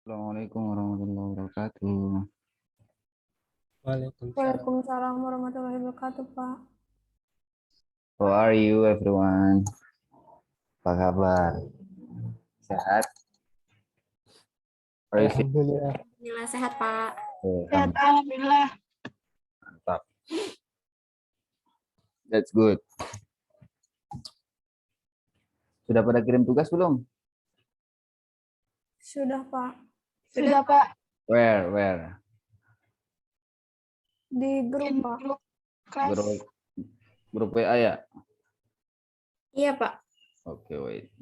Assalamualaikum warahmatullahi wabarakatuh. Waalaikumsalam. Waalaikumsalam warahmatullahi wabarakatuh, Pak. How are you everyone? Apa kabar? Sehat? Are you sick? Alhamdulillah. Alhamdulillah sehat, Pak. Sehat, Alhamdulillah. mantap. That's good. Sudah pada kirim tugas belum? Sudah, Pak. Sudah, Pak. Where? Di grup, Pak. Kelas. Grup WA ya? Iya, Pak. Oke, wait.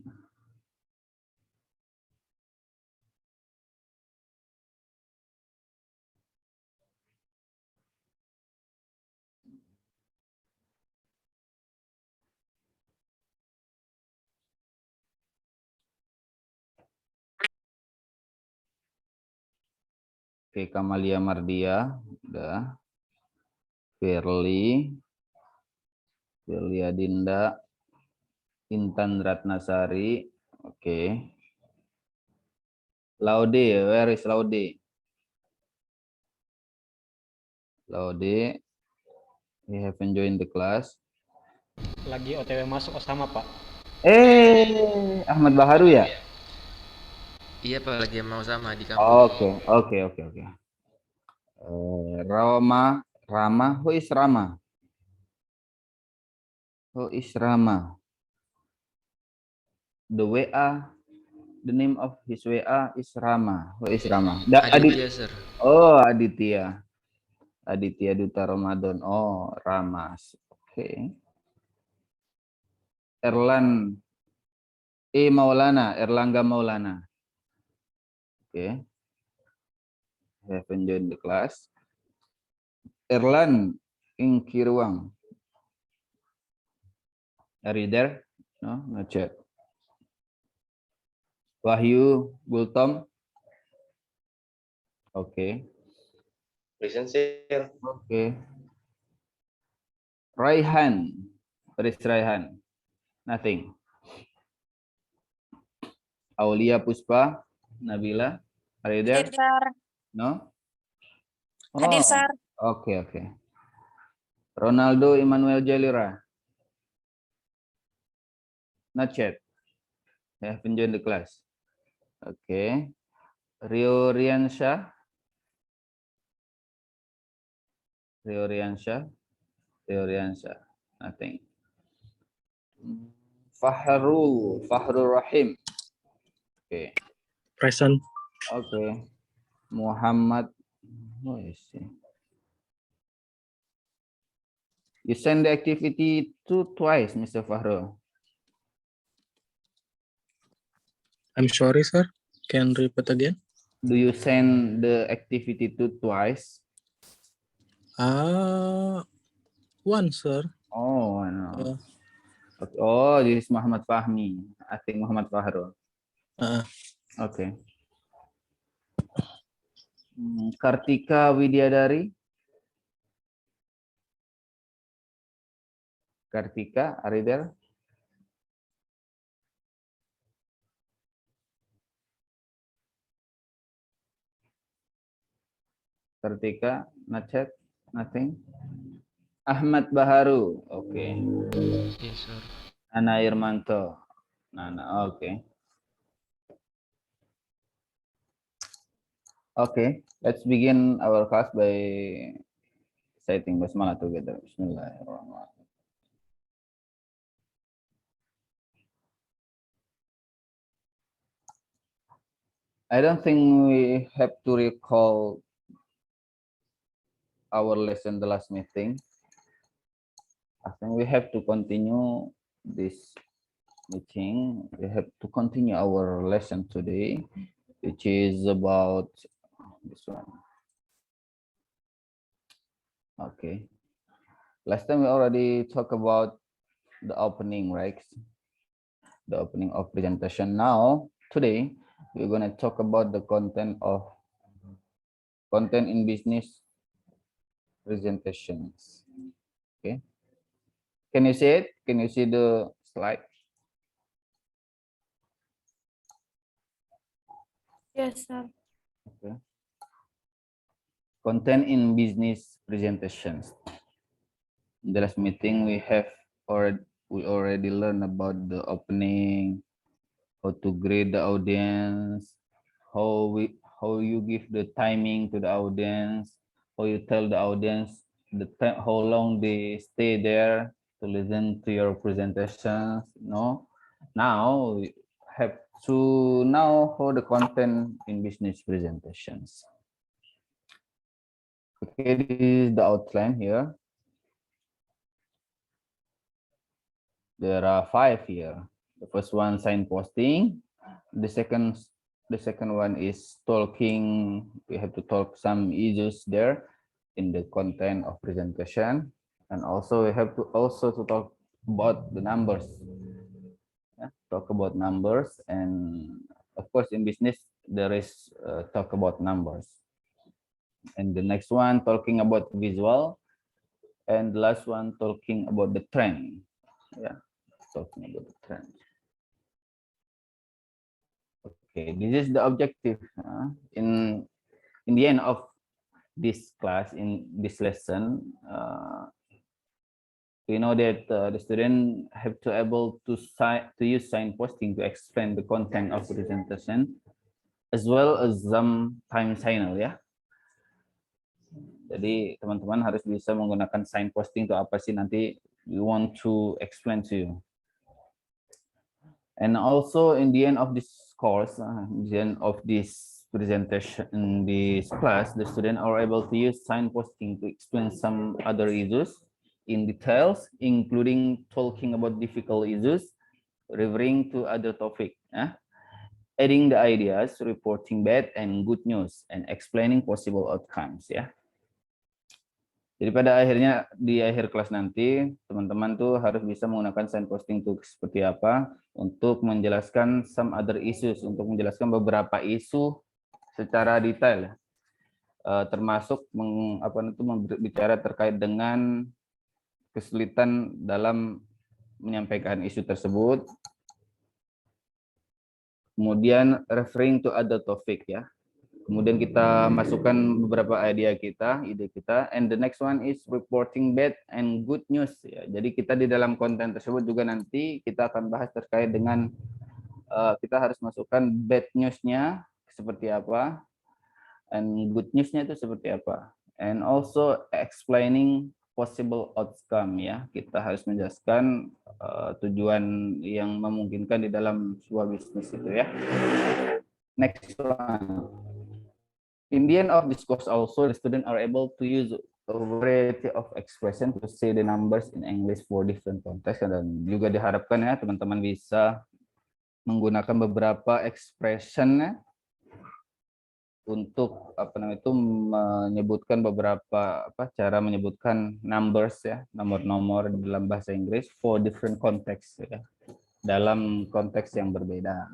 Oke, Kamalia Mardia, udah. Firly Adinda, Intan Ratnasari, oke. Laude, where is Laude? Laude, we haven't joined the class. Lagi OTW masuk Osama, Pak. Ahmad Baharu ya? Iya Pak, lagi mau sama di kampus. Oke. Rama, who is Rama? The WA, the name of his WA is Rama. Who is Rama? Aditya, Sir. Oh, Aditya. Aditya Duta Ramadan. Oh, Ramas. Oke. Erlangga Maulana. Oke. Haven't joined the class. Erlan Ingkiruang. Are you there? No, not yet. Wahyu Gultom. Oke. Present, sir. Oke. Raihan. Where is Raihan? Nothing. Aulia Puspa. Nabila. Are you there? Hadir, Sar. No? Hadir, Sar. Oke. Ronaldo Emmanuel Jalira. Not yet. I haven't joined the class. Oke. Rio Riansyah. Nothing. Fahrul Rahim. Oke. Present. Oke. Muhammad. Who is he? You send the activity twice, Mr. Fahrul. I'm sorry, sir. Can repeat again? Do you send the activity twice? One, sir. Oh, no. Oh, this is Muhammad Fahmi. I think Muhammad Fahrul. Okay. Kartika Widyadari. Kartika, are you there? Kartika, not yet, nothing. Ahmad Baharu, okay. Yes, sir. Nana Irmanto, Nana, okay. Okay, let's begin our class by reciting basmalah together. Bismillahirrahmanirrahim. I don't think we have to recall our lesson the last meeting. I think we have to continue this meeting. We have to continue our lesson today, which is about this one. Okay. Last time we already talked about the opening, right? The opening of presentation. Now, today, we're going to talk about the content in business presentations. Okay. Can you see it? Can you see the slide? Yes, Sir. content in business presentations. In the last meeting, we already learned about the opening, how to grade the audience, how you give the timing to the audience, how you tell the audience the time, how long they stay there to listen to your presentations. No, now we have to know how the content in business presentations. Okay, this is the outline here. There are 5 here. The first one, signposting. The second one is talking. We have to talk some issues there in the content of presentation, and also we have to talk about the numbers. Yeah, talk about numbers, and of course in business there is talk about numbers. And the next one, talking about visual, and the last one, talking about the trend. Yeah, talking about the trend. Okay, this is the objective. In the end of this class, in this lesson, we know that the student have to able to use signposting to explain the content of presentation, as well as some time signal, ya. Jadi teman-teman harus bisa menggunakan signposting itu apa sih nanti we want to explain to you. And also in the end of this course, the end of this presentation, in this class, the students are able to use signposting to explain some other issues in details, including talking about difficult issues, referring to other topic, adding the ideas, reporting bad and good news, and explaining possible outcomes, ya. Jadi pada akhirnya di akhir kelas nanti teman-teman tuh harus bisa menggunakan signposting itu seperti apa untuk menjelaskan some other issues, untuk menjelaskan beberapa isu secara detail, termasuk bicara terkait dengan kesulitan dalam menyampaikan isu tersebut. Kemudian referring to other topic, ya. Kemudian kita masukkan beberapa ide kita, and the next one is reporting bad and good news, ya. Jadi kita di dalam konten tersebut juga nanti kita akan bahas terkait dengan kita harus masukkan bad news-nya seperti apa, and good news-nya itu seperti apa, and also explaining possible outcome, ya. Kita harus menjelaskan tujuan yang memungkinkan di dalam sebuah bisnis itu, ya. Next one. In the end of this course also, the students are able to use a variety of expression to say the numbers in English for different context, dan juga diharapkan ya teman-teman bisa menggunakan beberapa expression untuk menyebutkan beberapa cara menyebutkan numbers, ya, nomor-nomor dalam bahasa Inggris for different context, ya, dalam konteks yang berbeda.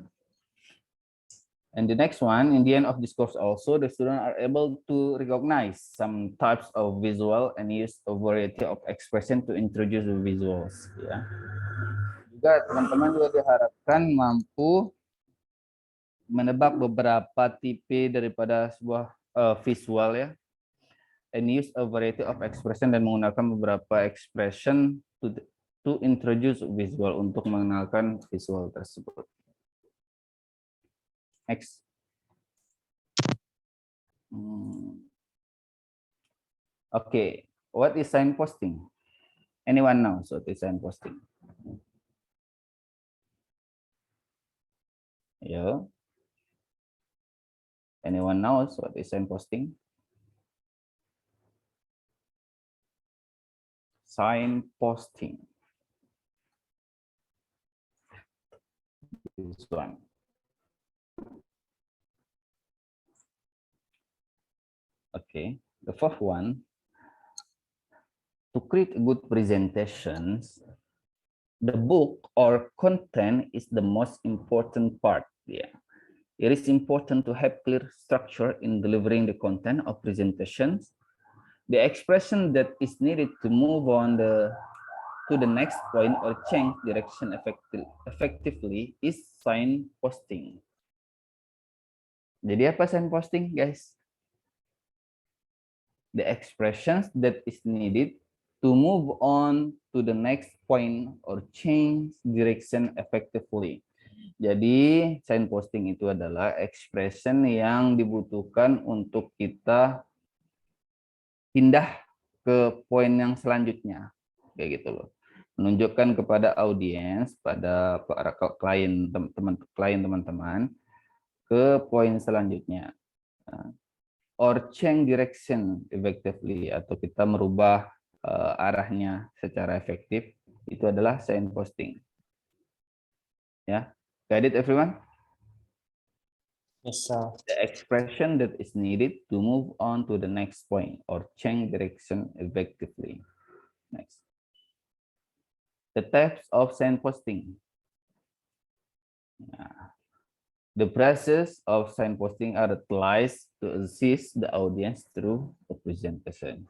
And the next one, in the end of this course also, the students are able to recognize some types of visual and use a variety of expression to introduce the visuals, ya. Juga teman-teman juga diharapkan mampu menebak beberapa tipe daripada sebuah visual, ya, and use a variety of expression, dan menggunakan beberapa expression to introduce visual, untuk mengenalkan visual tersebut. Next. Okay, what is signposting? Anyone knows what is signposting? Yeah. Anyone knows what is signposting? Signposting. This one. Okay, the fourth one, to create good presentations, the book or content is the most important part. Yeah, it is important to have clear structure in delivering the content of presentations. The expression that is needed to move on to the next point or change direction effectively is signposting. Jadi apa signposting, guys? the expressions that is needed to move on to the next point or change direction effectively. Jadi signposting itu adalah expression yang dibutuhkan untuk kita pindah ke poin yang selanjutnya, kayak gitu loh. Menunjukkan kepada audiens, pada para klien teman-teman ke poin selanjutnya. Or change direction effectively, atau kita merubah arahnya secara efektif, itu adalah signposting. Ya, got it everyone? Yes, sir. The expression that is needed to move on to the next point or change direction effectively. Next. The types of signposting. The process of signposting are utilized to assist the audience through the presentation.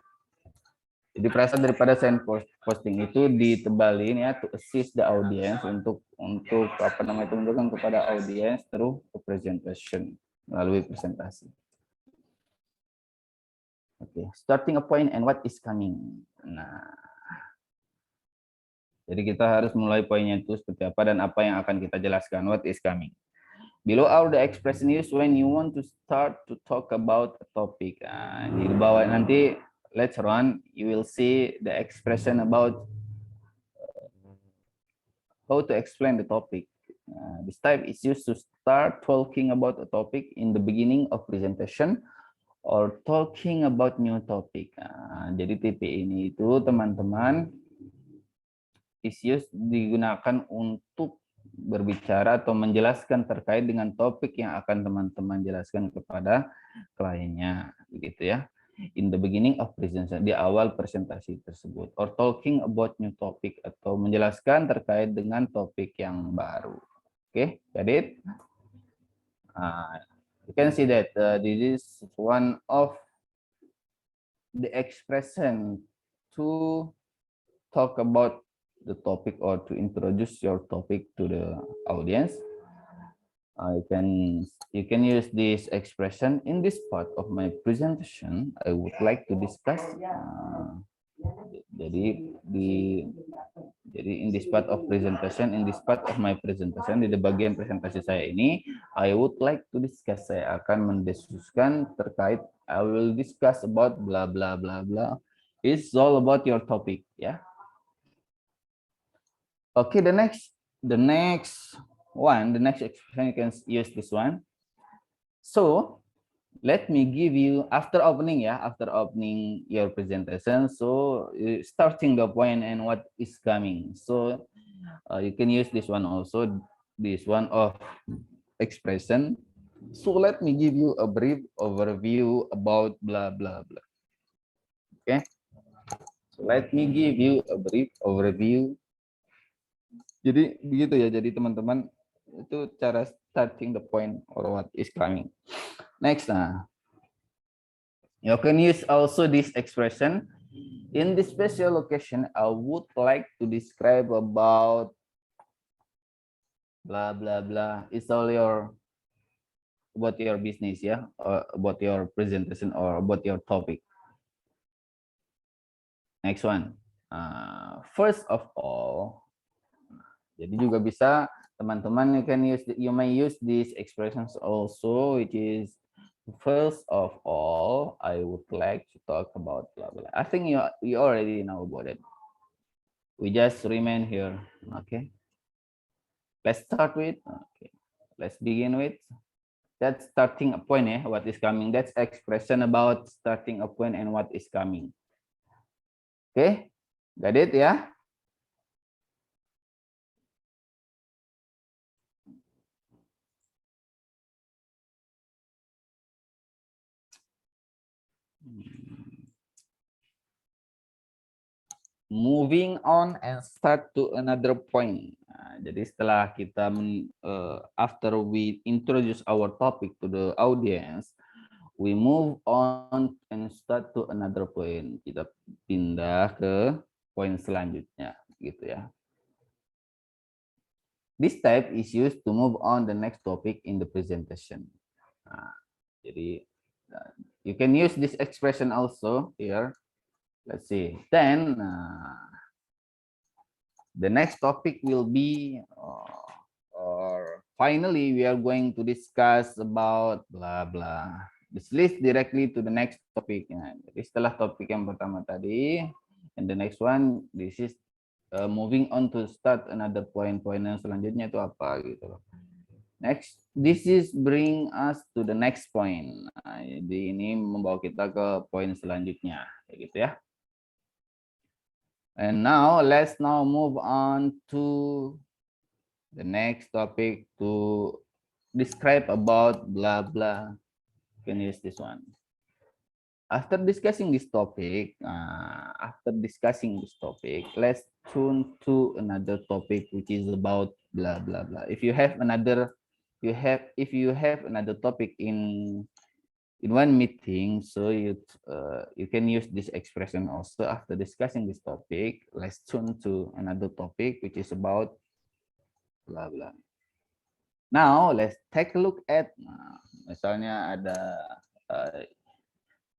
Jadi proses daripada signposting itu ditebalin ya, to assist the audience, untuk apa namanya, itu menunjukkan kepada audience through the presentation, melalui presentasi. Oke, starting a point and what is coming. Nah, jadi kita harus mulai poinnya itu seperti apa dan apa yang akan kita jelaskan, what is coming. Below are the expression used when you want to start to talk about a topic. Di bawah nanti later on you will see the expression about how to explain the topic. This type is used to start talking about a topic in the beginning of presentation or talking about new topic. Jadi tipe ini itu teman-teman is used digunakan untuk berbicara atau menjelaskan terkait dengan topik yang akan teman-teman jelaskan kepada kliennya, begitu ya. In the beginning of presentation, di awal presentasi tersebut, or talking about new topic, atau menjelaskan terkait dengan topik yang baru. Oke, got it? You can see that this is one of the expression to talk about the topic or to introduce your topic to the audience. You can use this expression in this part of my presentation. I would like to discuss. Jadi in this part of presentation, in this part of my presentation, di bagian presentasi saya ini, I would like to discuss. Saya akan mendiskusikan terkait. I will discuss about blah blah blah blah. It's all about your topic, ya. Okay, the next expression, you can use this one. So let me give you, after opening your presentation, so starting the point and what is coming. So you can use this one also, this one of expression. So let me give you a brief overview about blah blah blah. Okay, so let me give you a brief overview. Jadi begitu ya, jadi teman-teman itu cara starting the point or what is coming. Next, you can use also this expression. In this special occasion, I would like to describe about blah blah blah. It's all about your business, ya, or about your presentation or about your topic. Next one. First of all. Jadi juga bisa teman-teman, you may use these expressions also, which is first of all, I would like to talk about blah blah. I think you already know about it. We just remain here. Okay. Let's start with. Okay. Let's begin with. That's starting a point. What is coming? That's expression about starting a point and what is coming. Okay. Got it? Yeah. Moving on and start to another point. Jadi setelah kita after we introduce our topic to the audience, we move on and start to another point. Kita pindah ke poin selanjutnya, gitu ya. This type is used to move on the next topic in the presentation. Jadi you can use this expression also here. Let's see. Then the next topic will be, or finally, we are going to discuss about blah blah. This leads directly to the next topic. Jadi setelah topik yang pertama tadi, and the next one, this is moving on to start another point yang selanjutnya itu apa gitu loh. Next, this is bring us to the next point. Nah, jadi ini membawa kita ke poin selanjutnya, kayak gitu ya. And now let's move on to the next topic to describe about blah blah. You can use this one. After discussing this topic, let's turn to another topic which is about blah blah blah. If you have another topic in one meeting, so you can use this expression also. After discussing this topic, let's turn to another topic which is about blah blah. Now let's take a look at misalnya ada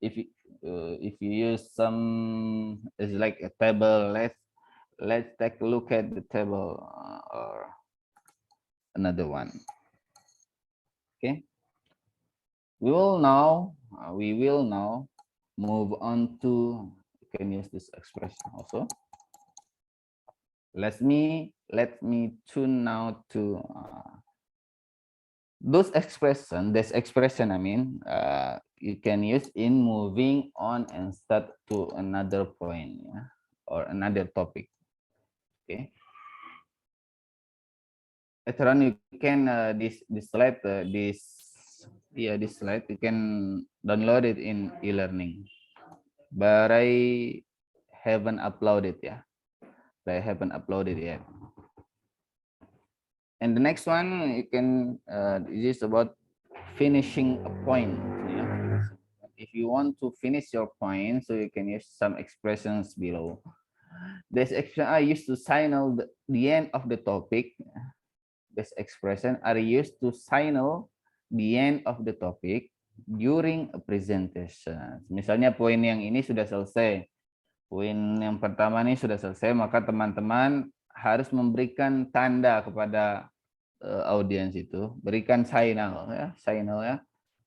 if you use some is like a table, let's take a look at the table or another one. Okay, we will now move on to, you can use this expression also. Let me tune now to this expression I mean you can use in moving on and start to another point, yeah, or another topic. Okay, later on you can this slide this slide you can download it in e-learning, but I haven't uploaded yet. And the next one you can this is about finishing a point. Yeah? If you want to finish your point, so you can use some expressions below. This expression I used to signal the end of the topic. This expression are used to signal the end of the topic during a presentation. Misalnya poin yang ini sudah selesai. Poin yang pertama ini sudah selesai, maka teman-teman harus memberikan tanda kepada audiens itu, berikan signal ya,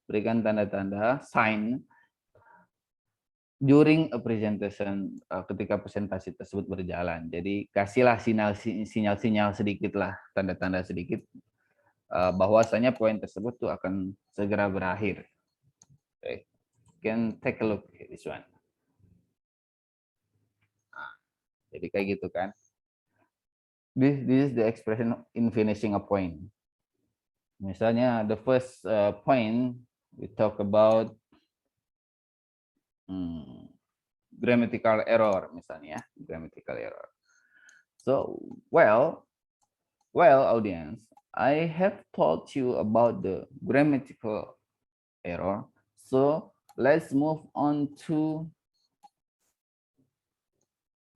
berikan tanda-tanda sign during a presentation, ketika presentasi tersebut berjalan. Jadi kasihlah sinyal-sinyal sedikit lah, tanda-tanda sedikit bahwasanya poin tersebut tuh akan segera berakhir. Okay. You can take a look at this one. Jadi kayak gitu kan. This is the expression in finishing a point. Misalnya the first point we talk about grammatical error misalnya, grammatical error. So well audience, I have taught you about the grammatical error. So let's move on to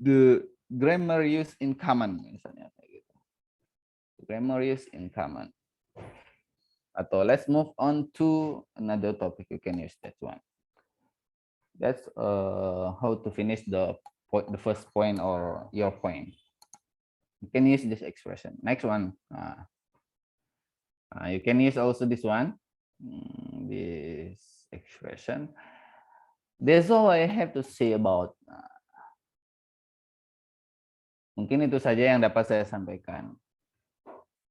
the grammar use in common misalnya kayak gitu. Grammar use in common. Atau let's move on to another topic, you can use that one. That's how to finish the first point or your point. You can use this expression. Next one, you can use also this one, this expression. That's all I have to say about. Mungkin itu saja yang dapat saya sampaikan.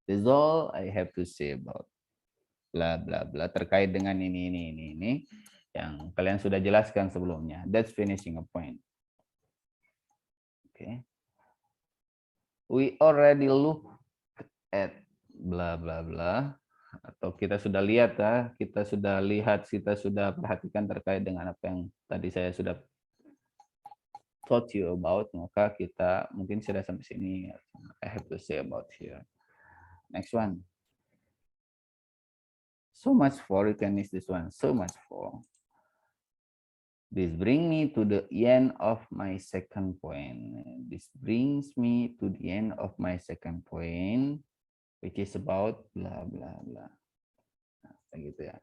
That's all I have to say about bla bla bla terkait dengan ini yang kalian sudah jelaskan sebelumnya. That's finishing a point. Okay. We already look at bla bla bla, atau kita sudah lihat ya, kita sudah perhatikan terkait dengan apa yang tadi saya sudah taught you about, maka kita mungkin sudah sampai sini. I have to say about here. Next one. So much for, you can use this one. So much for. This brings me to the end of my second point. This brings me to the end of my second point, which is about blah blah blah. Nah, gitu ya.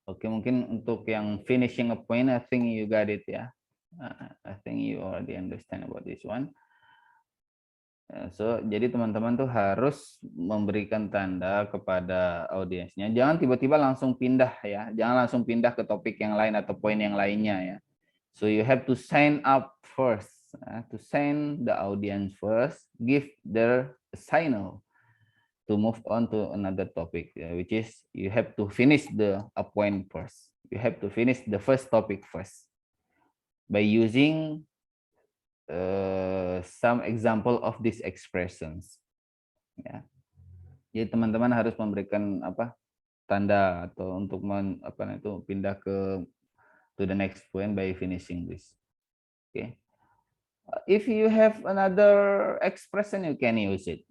Oke, mungkin untuk yang finishing a point, I think you got it ya. I think you already understand about this one. So, jadi teman-teman tuh harus memberikan tanda kepada audiensnya. Jangan tiba-tiba langsung pindah ya. Jangan langsung pindah ke topik yang lain atau poin yang lainnya ya. So you have to sign up first. To sign the audience first, give their signal to move on to another topic, which is you have to finish the point first. You have to finish the first topic first by using some example of these expressions. Ya. Jadi teman-teman harus memberikan tanda atau untuk pindah ke to the next point by finishing this. Okay. If you have another expression, you can use it.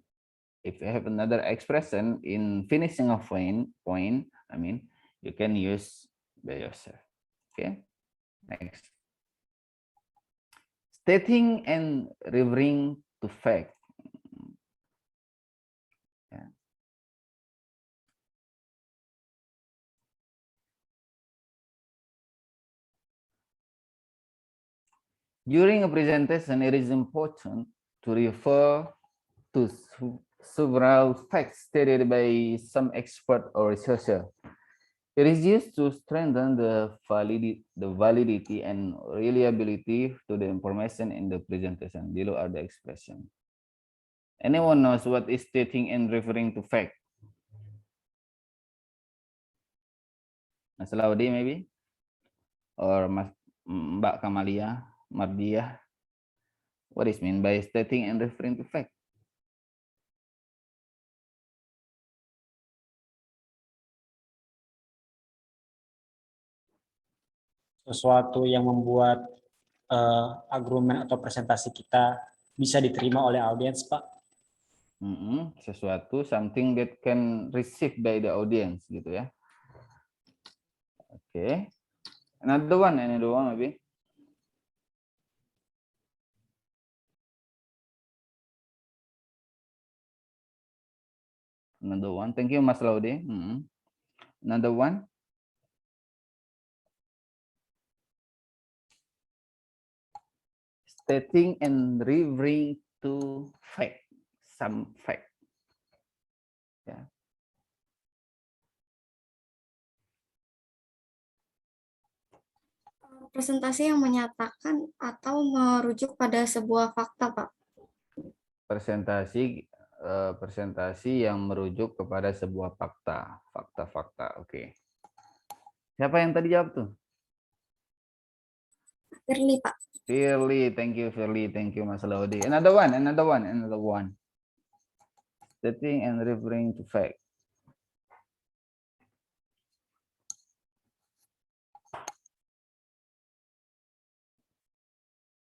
If you have another expression in finishing a point, I mean, you can use by yourself. Okay. Next. Stating and referring to fact. Yeah. During a presentation, it is important to refer to several facts stated by some expert or researcher. It is used to strengthen the validity and reliability to the information in the presentation. Below are the expressions. Anyone knows what is stating and referring to fact? Mas Laudi maybe? Or Mbak Kamalia, Mardia? What is mean by stating and referring to fact? Sesuatu yang membuat argumen atau presentasi kita bisa diterima oleh audiens, Pak. Sesuatu, something that can receive by the audience, gitu ya. Okay. Another one maybe. Another one. Thank you, Mas Laude. Another one. Stating and referring to fact, some fact. Yeah. Presentasi yang menyatakan atau merujuk pada sebuah fakta, Pak. Presentasi yang merujuk kepada sebuah fakta. Oke. Siapa yang tadi jawab tuh? Firly, Pak. Firly, thank you Firly, thank you Mas Laudi. Another one. Stating and referring to fact.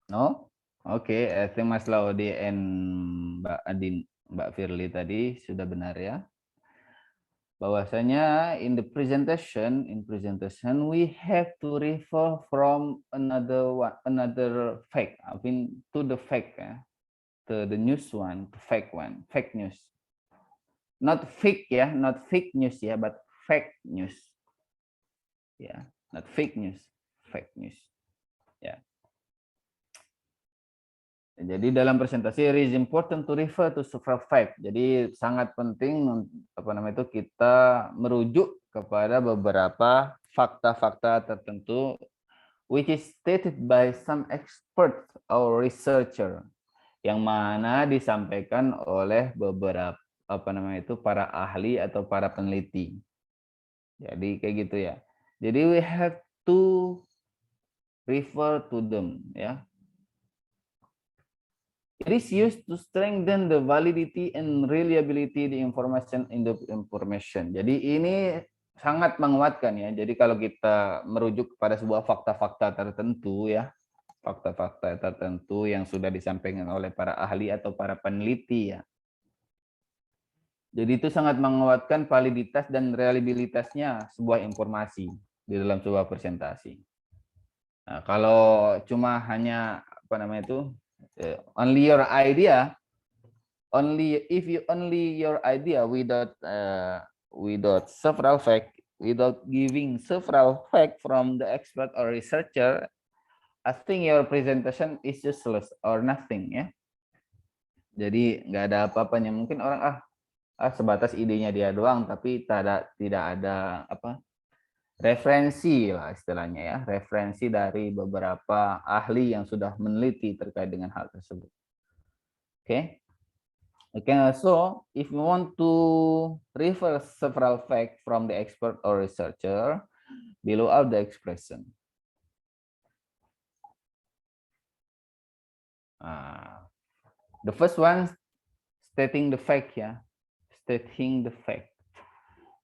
No? Oke, I think Mas Laudi and Mbak Firly tadi sudah benar ya. Bahwasanya in presentation we have to refer from another fact, I mean to the fact ya, to the news one, to fact news. Not fake ya, not fake news ya, but fact news. Ya, not fake news, fact news. Ya. Jadi dalam presentasi it is important to refer to several facts. Jadi sangat penting kita merujuk kepada beberapa fakta-fakta tertentu which is stated by some expert or researcher, yang mana disampaikan oleh beberapa para ahli atau para peneliti. Jadi kayak gitu ya. Jadi we have to refer to them ya. It is used to strengthen the validity and reliability the information in the information. Jadi ini sangat menguatkan ya. Jadi kalau kita merujuk kepada sebuah fakta-fakta tertentu ya, fakta-fakta tertentu yang sudah disampaikan oleh para ahli atau para peneliti ya. Jadi itu sangat menguatkan validitas dan reliabilitasnya sebuah informasi di dalam sebuah presentasi. Nah, kalau cuma hanya only your idea, only your idea without several fact, without giving several facts from the expert or researcher, I think your presentation is useless or nothing ya. Jadi nggak ada apa-apanya. Mungkin orang sebatas idenya dia doang, tapi tidak ada apa referensi lah istilahnya ya, referensi dari beberapa ahli yang sudah meneliti terkait dengan hal tersebut. Oke. Okay, so if you want to refer several facts from the expert or researcher, below are the expression. The first one, stating the fact ya, stating the fact.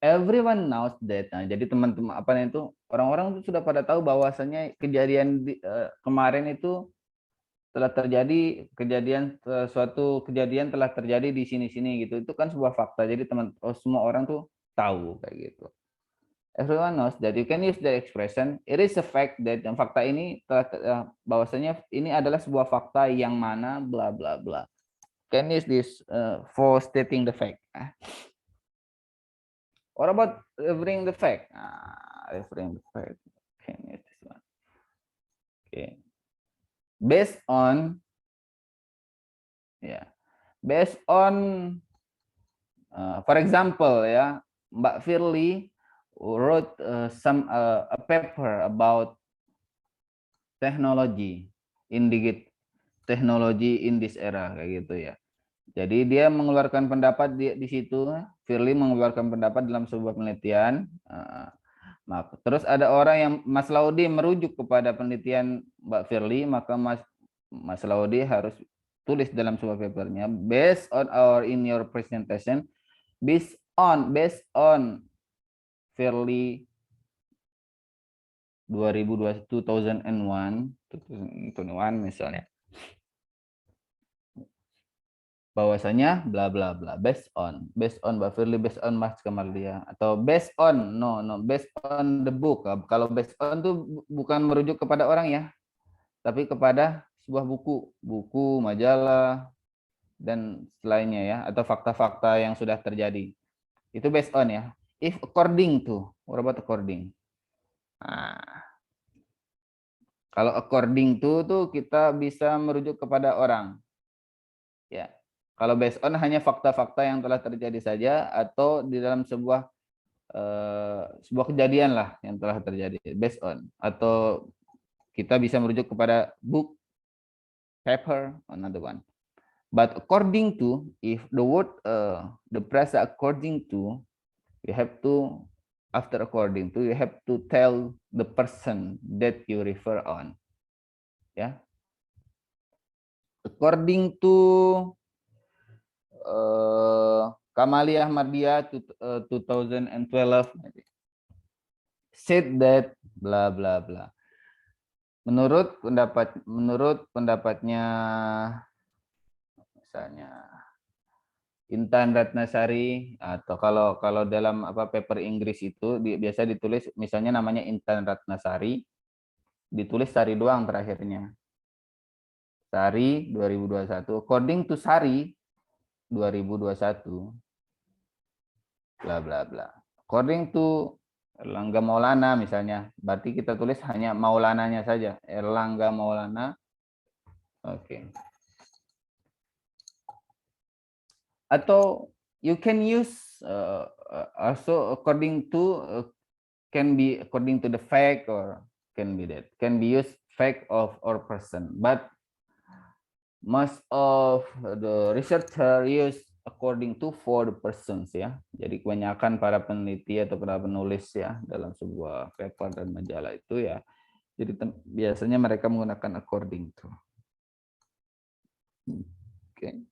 Everyone knows that. Nah, jadi teman-teman itu orang-orang itu sudah pada tahu bahwasannya kejadian kemarin itu telah terjadi suatu kejadian telah terjadi di sini-sini gitu. Itu kan sebuah fakta. Jadi semua orang tuh tahu kayak gitu. Everyone knows that you can use the expression it is a fact that, yang fakta ini telah bahwasanya ini adalah sebuah fakta yang mana bla bla bla. Can use this for stating the fact. What about referring the fact? Referring the fact. Can use this one. Okay. Based on for example ya, Mbak Firly wrote a paper about technology in this era kayak gitu ya. Jadi dia mengeluarkan pendapat di situ, Firly mengeluarkan pendapat dalam sebuah penelitian. Terus ada orang yang Mas Laudi merujuk kepada penelitian Mbak Firly, maka Mas Laudi harus tulis dalam sebuah papernya based on or in your presentation based on Firly 2001 misalnya, bahwasanya bla bla bla based on Mbak Firly, based on Mas Kamardia, atau based on based on the book. Kalau based on tuh bukan merujuk kepada orang ya, tapi kepada sebuah buku, majalah dan selainnya ya, atau fakta-fakta yang sudah terjadi. Itu based on ya. If according to, what about according? Kalau according to tuh kita bisa merujuk kepada orang. Ya. Kalau based on hanya fakta-fakta yang telah terjadi saja, atau di dalam sebuah kejadian lah yang telah terjadi based on, atau kita bisa merujuk kepada book, paper, another one. But according to, if the word the phrase according to, you have to, after according to, you have to tell the person that you refer on. Ya. According to Kamalia Mardia 2012 said that bla bla bla. Menurut pendapatnya misalnya Intan Ratnasari, atau kalau dalam paper Inggris itu biasa ditulis misalnya namanya Intan Ratnasari, ditulis Sari doang terakhirnya. Sari 2021. According to Sari 2021. Bla bla bla. According to Erlangga Maulana misalnya, berarti kita tulis hanya Maulananya saja, Erlangga Maulana. Oke. Atau you can use also according to, can be according to the fact, or can be that, can be used fact of or person, but most of the researcher use according to for the persons ya. Jadi kebanyakan para peneliti atau para penulis ya dalam sebuah paper dan majalah itu ya, jadi biasanya mereka menggunakan according to. Oke.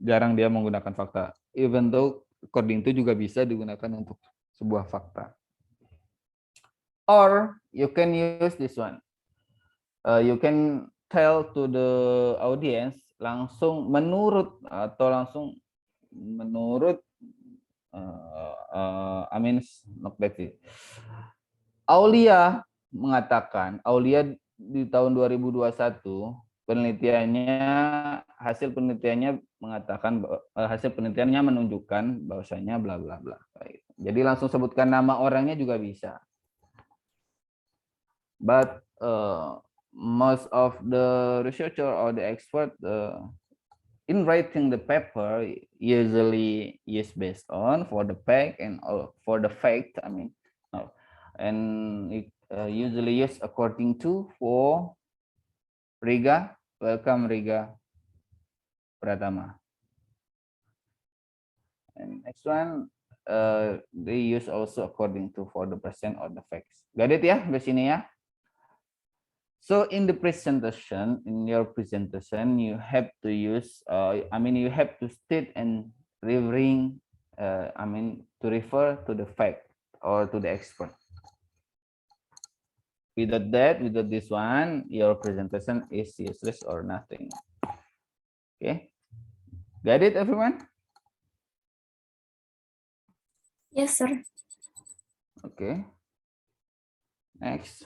Jarang dia menggunakan fakta, even though according to juga bisa digunakan untuk sebuah fakta. Or you can use this one, you can tell to the audience langsung menurut, atau langsung menurut Aulia mengatakan, Aulia di tahun 2021 hasil penelitiannya mengatakan, hasil penelitiannya menunjukkan bahwasanya bla bla bla. Jadi langsung sebutkan nama orangnya juga bisa. But most of the researcher or the expert in writing the paper usually is based on for the fact and for the fact. I mean, no, and it usually is according to for Riga. Welcome Riga Pratama. And next one, they use also according to for the present or the facts. Got it ya, di sini ya. So in the presentation, in your presentation, you have to use, you have to state and referring, to refer to the fact or to the expert. Without that, without this one, your presentation is useless or nothing. Okay, got it, everyone? Yes, sir. Okay. Next.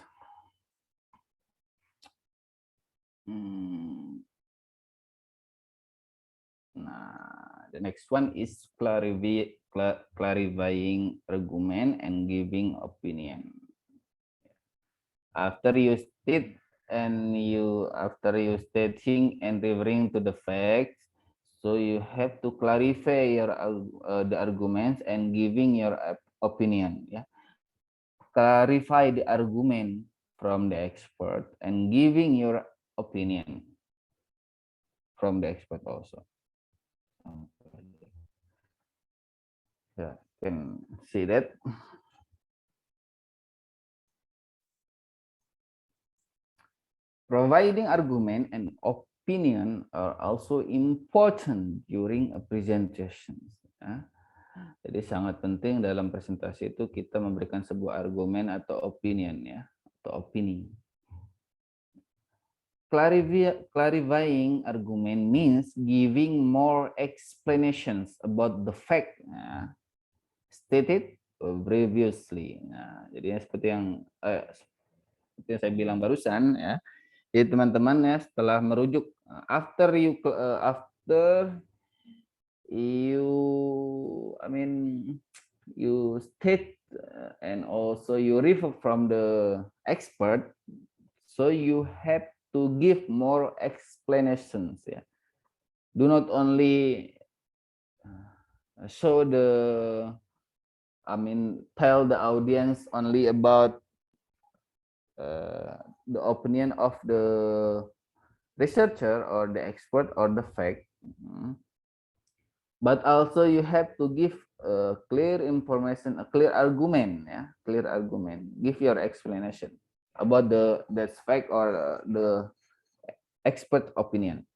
Nah, the next one is clarifying argument and giving opinion. After you state after you stating and referring to the facts, so you have to clarify your the arguments and giving your opinion. Yeah, clarify the argument from the expert and giving your opinion from the expert also. Yeah, can see that. Providing argument and opinion are also important during a presentation. Ya. Jadi sangat penting dalam presentasi itu kita memberikan sebuah argumen atau opinion ya, atau opini. Clarifying argument means giving more explanations about the fact stated previously. Nah, jadi seperti yang saya bilang barusan ya. Jadi teman-teman ya, setelah merujuk after you state and also you refer from the expert, so you have to give more explanations ya. Do not only show tell the audience only about the opinion of the researcher or the expert or the fact, but also you have to give clear information, a clear argument, give your explanation about that fact or the expert opinion.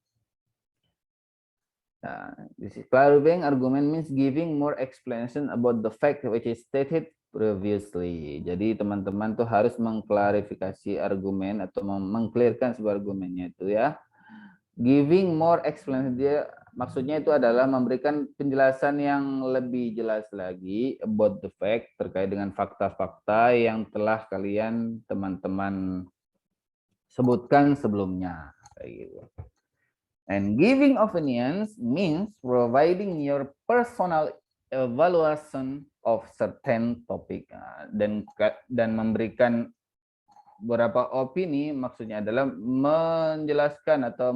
This is clarifying argument means giving more explanation about the fact which is stated previously. Jadi teman-teman tuh harus mengklarifikasi argumen atau mengclearkan sebuah argumennya itu ya. Giving more explanation, dia maksudnya itu adalah memberikan penjelasan yang lebih jelas lagi about the fact, terkait dengan fakta-fakta yang telah kalian teman-teman sebutkan sebelumnya kayak gitu. And giving opinions means providing your personal evaluation of certain topic, dan memberikan beberapa opini, maksudnya adalah menjelaskan atau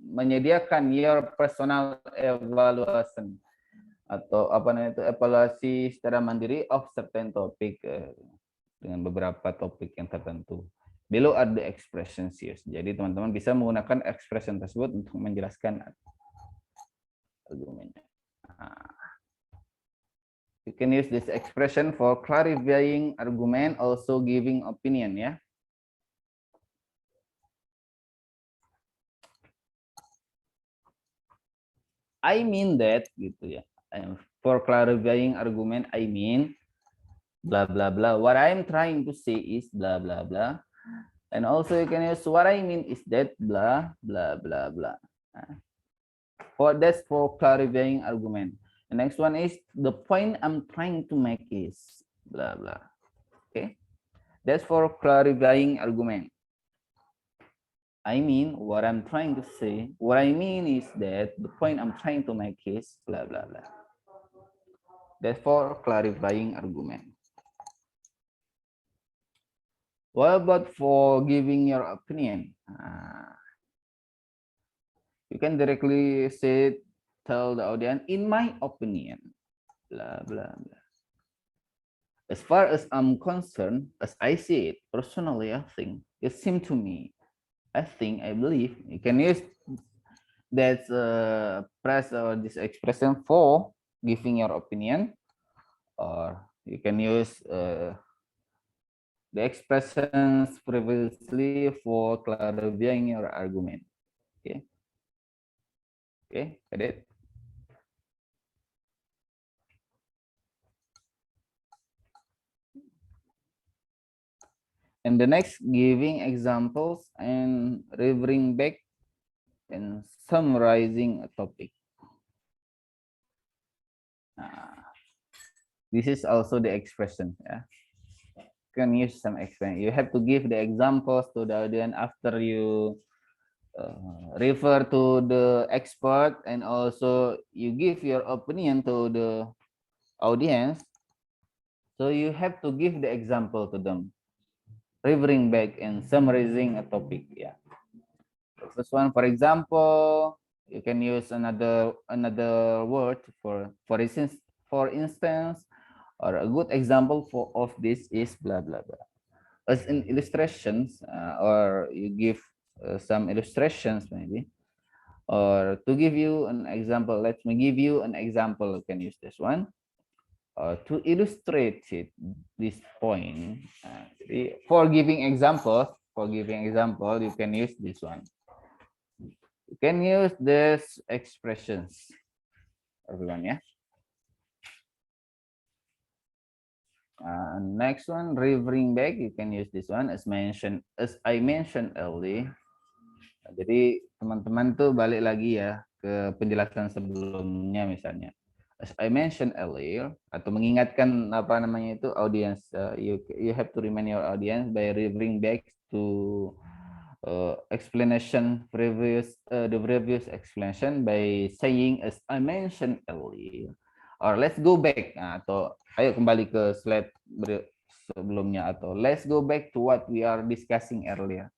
menyediakan your personal evaluation atau evaluasi secara mandiri of certain topic dengan beberapa topik yang tertentu. Below are the expressions used. Jadi teman-teman bisa menggunakan expression tersebut untuk menjelaskan argumennya. You can use this expression for clarifying argument, also giving opinion ya. I mean that gitu ya. For clarifying argument, I mean blah blah blah. What I'm trying to say is blah blah blah. And also you can use what I mean is that blah blah blah blah. That's for clarifying argument. The next one is the point I'm trying to make is blah blah. Okay, that's for clarifying argument. I mean what I'm trying to say. What I mean is that the point I'm trying to make is blah blah blah. That's for clarifying argument. What about for giving your opinion? You can directly tell the audience, in my opinion, blah, blah, blah. As far as I'm concerned, as I see it, personally, I think, it seemed to me, I believe, you can use that press or this expression for giving your opinion, or you can use the expressions previously for clarifying your argument. Okay. Okay, get it? And the next, giving examples and referring back and summarizing a topic. This is also the expression. Yeah, you can use some expression. You have to give the examples to the audience after you refer to the expert, and also you give your opinion to the audience. So you have to give the example to them, referring back and summarizing a topic. Yeah. The first one, for example, you can use another word for instance, or a good example of this is blah blah blah. As in illustrations, or you give some illustrations maybe, or to give you an example. Let me give you an example. You can use this one. To illustrate this point, for giving examples, you can use this one. You can use this expressions, everyone. Yeah. Next one, referring back, you can use this one as I mentioned earlier. Jadi teman-teman tuh balik lagi ya ke penjelasan sebelumnya, misalnya as I mentioned earlier, atau mengingatkan apa namanya itu audience. You have to remind your audience by referring back to explanation the previous explanation by saying as I mentioned earlier, or let's go back, atau ayo kembali ke slide sebelumnya, atau let's go back to what we are discussing earlier.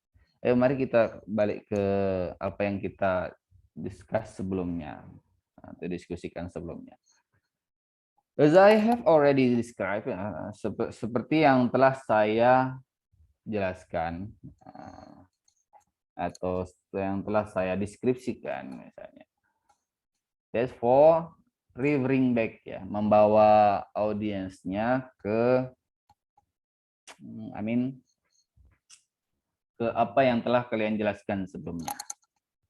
Ayo mari kita balik ke apa yang kita discuss sebelumnya, atau diskusikan sebelumnya. As I have already described, seperti yang telah saya jelaskan, atau yang telah saya deskripsikan misalnya. That's for referring back, ya, membawa audiensnya ke ke apa yang telah kalian jelaskan sebelumnya.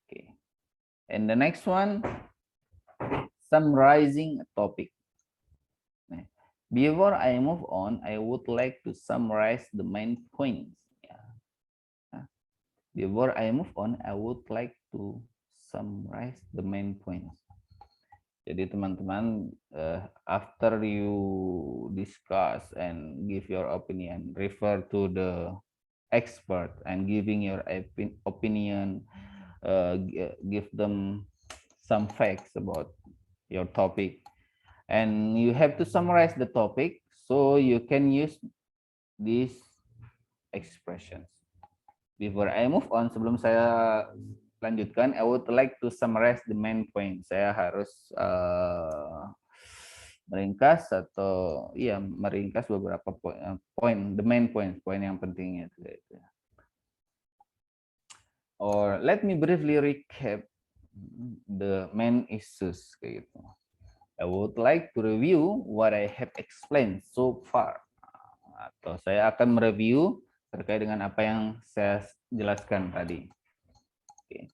Okay. And the next one, summarizing a topic. Before I move on, I would like to summarize the main points. Before I move on, I would like to summarize the main points. Jadi teman-teman, after you discuss and give your opinion, refer to the expert and giving your opinion, give them some facts about your topic, and you have to summarize the topic, so you can use these expressions. Before I move on, sebelum saya lanjutkan, I would like to summarize the main point. Saya harus meringkas atau meringkas beberapa poin, the main point yang pentingnya. Or let me briefly recap the main issues kayak gitu. I would like to review what I have explained so far. Atau saya akan mereview terkait dengan apa yang saya jelaskan tadi. Okay.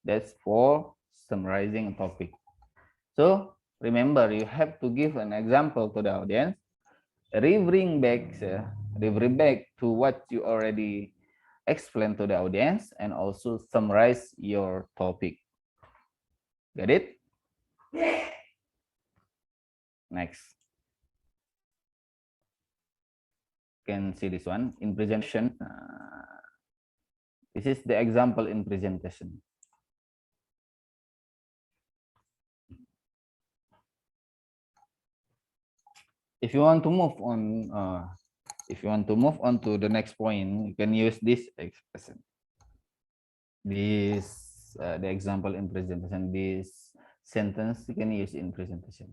That's for summarizing a topic. So remember, you have to give an example to the audience, referring back to what you already explained to the audience, and also summarize your topic. Got it? Next. You can see this one in presentation. This is the example in presentation. if you want to move on, to the next point, you can use this expression. The example in presentation, this sentence you can use in presentation.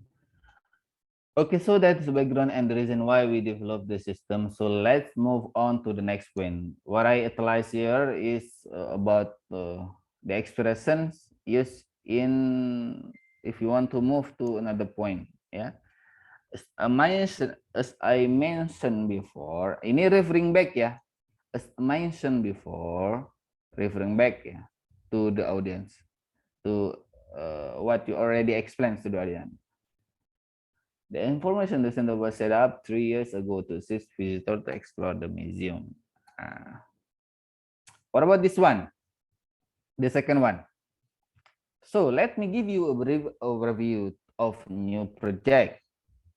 Okay, so that's the background and the reason why we developed the system. So let's move on to the next point. What I utilize here is about the expressions used in if you want to move to another point. Yeah, as I mentioned before, ini referring back ya. As mentioned before, referring back ya to the audience, to what you already explained to the audience. The information center was set up 3 years ago to assist visitors to explore the museum. What about this one? The second one. So let me give you a brief overview of new project.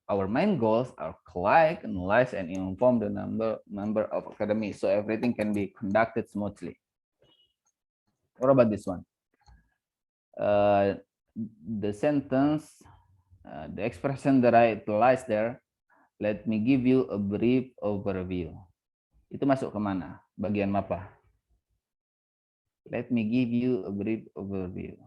Our main goals are collect, analyze, and inform the member of academy, so everything can be conducted smoothly. What about this one? The sentence, the expression that I utilized there, let me give you a brief overview. Itu masuk kemana? Bagian apa? Let me give you a brief overview.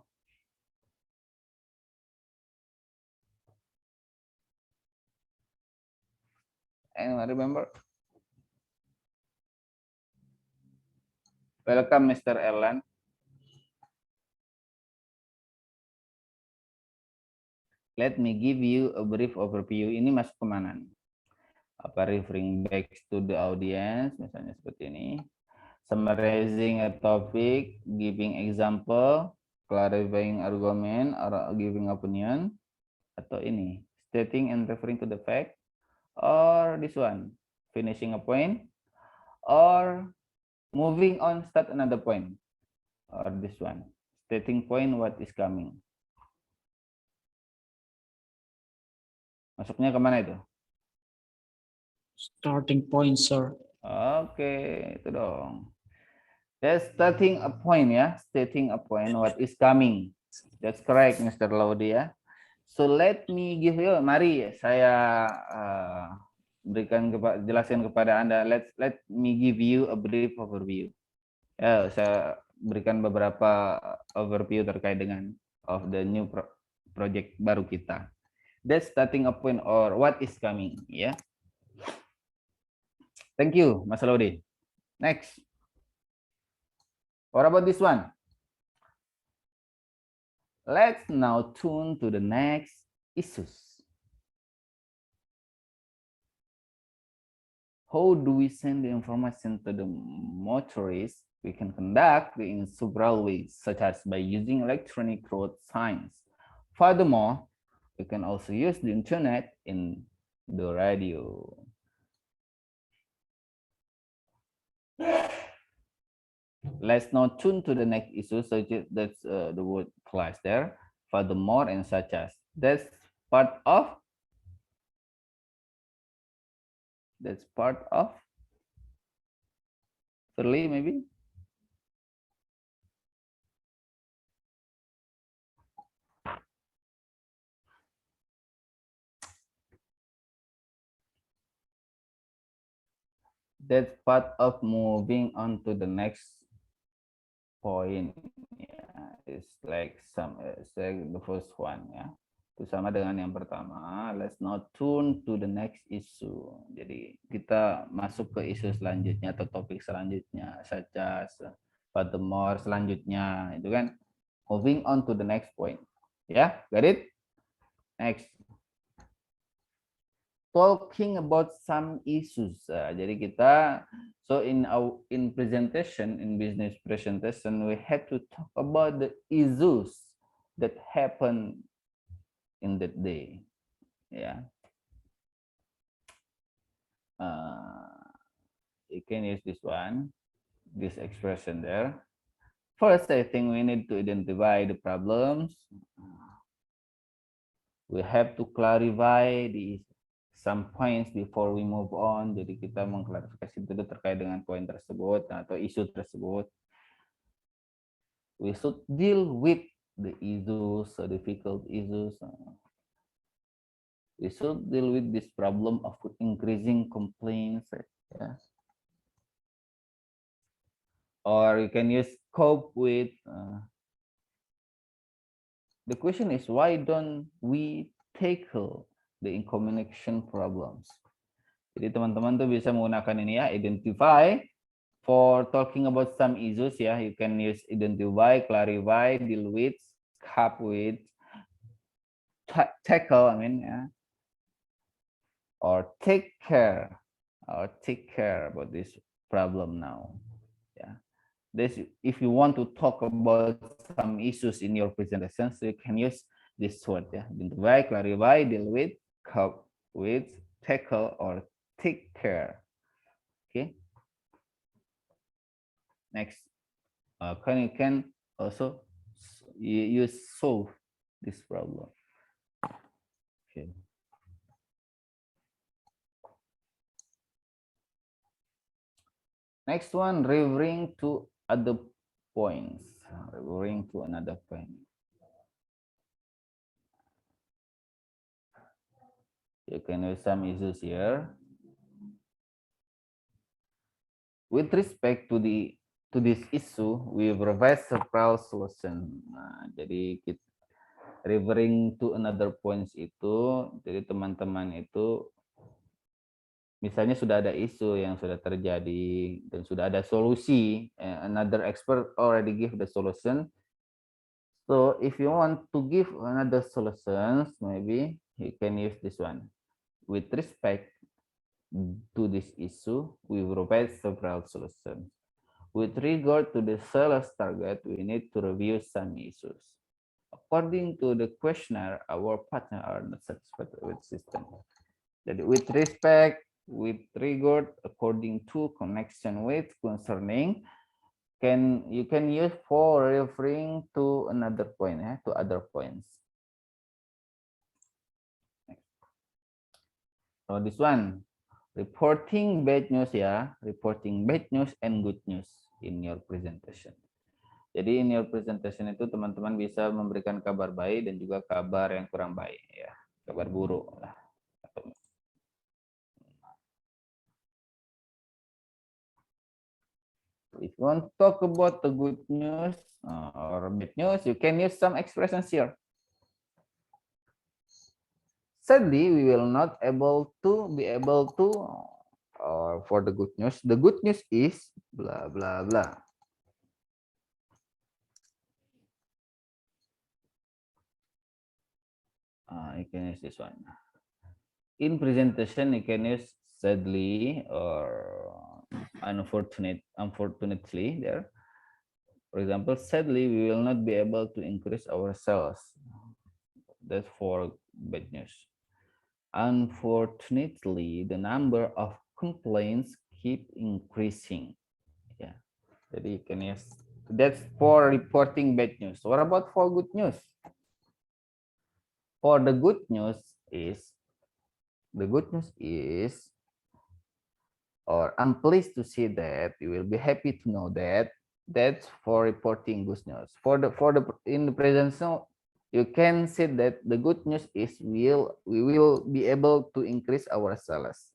Anyone remember? Welcome, Mr. Erlan. Let me give you a brief overview. Ini masuk kemana? Apa referring back to the audience, misalnya seperti ini. Summarizing a topic, giving example, clarifying argument, or giving opinion. Atau ini, stating and referring to the fact. Or this one, finishing a point. Or moving on, start another point. Or this one, stating point what is coming. Masuknya kemana itu? Starting point, sir. Oke, itu dong. That's starting a point ya, stating a point what is coming. That's correct, Mr. Laudi ya. So let me give you, mari saya jelaskan kepada Anda. Let me give you a brief overview. Ya, saya berikan beberapa overview terkait dengan of the new project baru kita. That's starting a point or what is coming ya. Thank you, Mas Laudi. Next. What about this one? Let's now turn to the next issues. How do we send the information to the motorists? We can conduct in several ways, such as by using electronic road signs. Furthermore, we can also use the internet in the radio. Let's now turn to the next issue. So that's the word class there. Furthermore, and such as. That's part of. Firly, maybe. That's part of moving on to the next point. Yeah, it's like the first one ya. Itu sama dengan yang pertama. Let's now turn to the next issue. Jadi kita masuk ke isu selanjutnya atau topik selanjutnya, such as furthermore selanjutnya, itu kan. Moving on to the next point. Ya, got it? Next. Talking about some issues. Jadi kita in presentation, in business presentation, we have to talk about the issues that happen in that day. Yeah. You can use this one, this expression there. First, I think we need to identify the problems. We have to clarify some points before we move on. Jadi kita mengklarifikasi dulu terkait dengan poin tersebut atau isu tersebut. We should deal with the issues, difficult issues. We should deal with this problem of increasing complaints. Yeah. Or you can use cope with. The question is, why don't we tackle the communication problems? Jadi teman-teman tuh bisa menggunakan ini ya, identify for talking about some issues ya. You can use identify, clarify, deal with, cope with, tackle, I mean ya, or take care about this problem now. Yeah. This, if you want to talk about some issues in your presentation, so you can use this word ya. Identify, clarify, deal with, cope with, tackle, or take care. Okay. Next, you can also use solve this problem. Okay. Next one, referring to other points. Referring to another point. You can use some issues here. With respect to this issue, we provide several solutions. Nah, jadi kita referring to another points itu, jadi teman-teman itu misalnya sudah ada isu yang sudah terjadi dan sudah ada solusi, another expert already give the solution. So if you want to give another solutions, maybe you can use this one. With respect to this issue, we provide several solutions. With regard to the sales target, we need to review some issues. According to the questionnaire, our partner are not satisfied with system. Jadi with respect, with regard, according to, connection with, concerning, you can use for referring to another point, to other points. So this one, reporting bad news ya, reporting bad news and good news in your presentation. Jadi in your presentation itu teman-teman bisa memberikan kabar baik dan juga kabar yang kurang baik ya, kabar buruk lah. If you want to talk about the good news or bad news, you can use some expressions here. Sadly, we will not be able to, or for the good news is blah blah blah. You can use this one. In presentation, you can use sadly or unfortunately there. For example, sadly, we will not be able to increase our sales. That's for bad news. Unfortunately, the number of complaints keep increasing. Yeah, jadi you can use, that's for reporting bad news. What about for good news? For the good news is, or I'm pleased to see that, you will be happy to know that, that's for reporting good news. In the presentation, you can say that the good news is we will be able to increase our sales.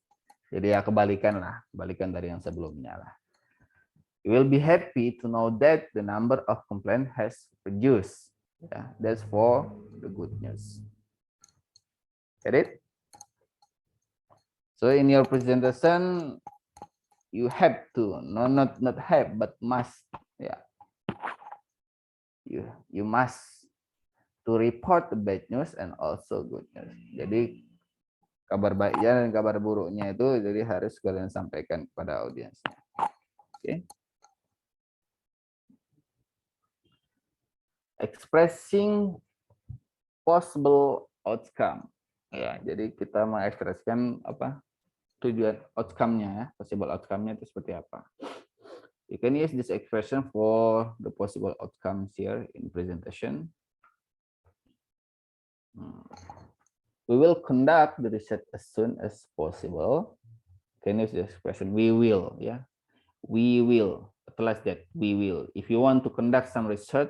Jadi ya kebalikan dari yang sebelumnya lah. You will be happy to know that the number of complaints has reduced. Yeah, that's for the good news. Get it? So in your presentation, you have to, no, not have, but must. Yeah, you must to report the bad news and also good news. Jadi kabar baiknya dan kabar buruknya itu jadi harus kalian sampaikan kepada audiensnya. Oke. Expressing possible outcome. Ya, jadi kita mengekspresikan apa tujuan outcome-nya ya, possible outcome-nya itu seperti apa. You can use this expression for the possible outcomes here in presentation. We will conduct the research as soon as possible. Can use the expression we will, yeah. We will. Plus that we will. If you want to conduct some research,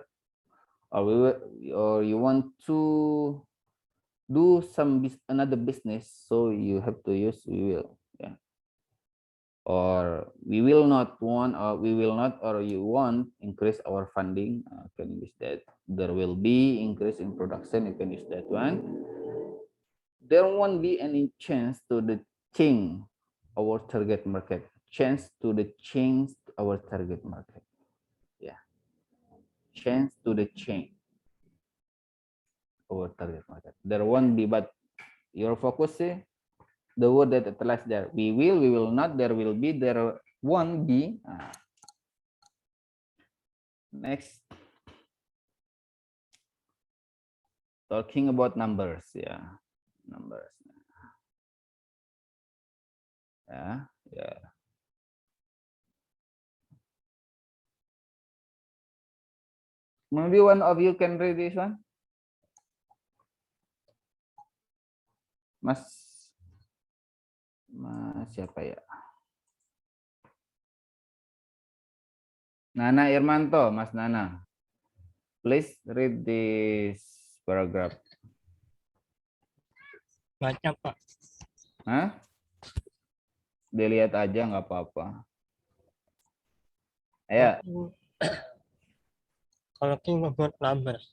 or you want to do another business, so you have to use we will. Yeah. Or we will not want, or we will not, or you want increase our funding, can use that. There will be increase in production, you can use that one. There won't be any chance to the change our target market. Chance to the change our target market. Yeah. Chance to the change our target market. There won't be, but your focus is the word that applies there. We will not, there will be, there won't be. Next. Talking about numbers, yeah. Numbers. Yeah. Maybe one of you can read this one. Mas siapa ya? Nana Irmanto, Mas Nana. Please read this paragraph. Baca, Pak. Hah? Dilihat aja nggak apa-apa. Ayo. Talking about numbers.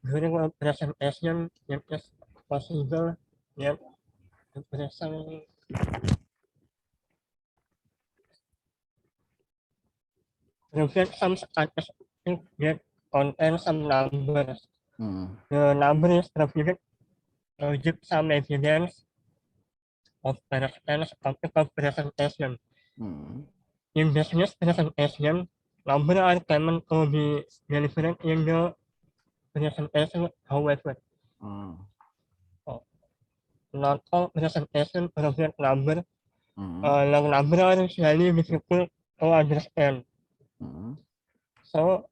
During a presentation, it is possible that the present present some statistics that contain some numbers. The number is repeated to give some evidence of presence of the presentation. In business presentation, numbers are common to be delivered in the presentation, however. Not all presentation provide number. Long number are usually difficult to understand. So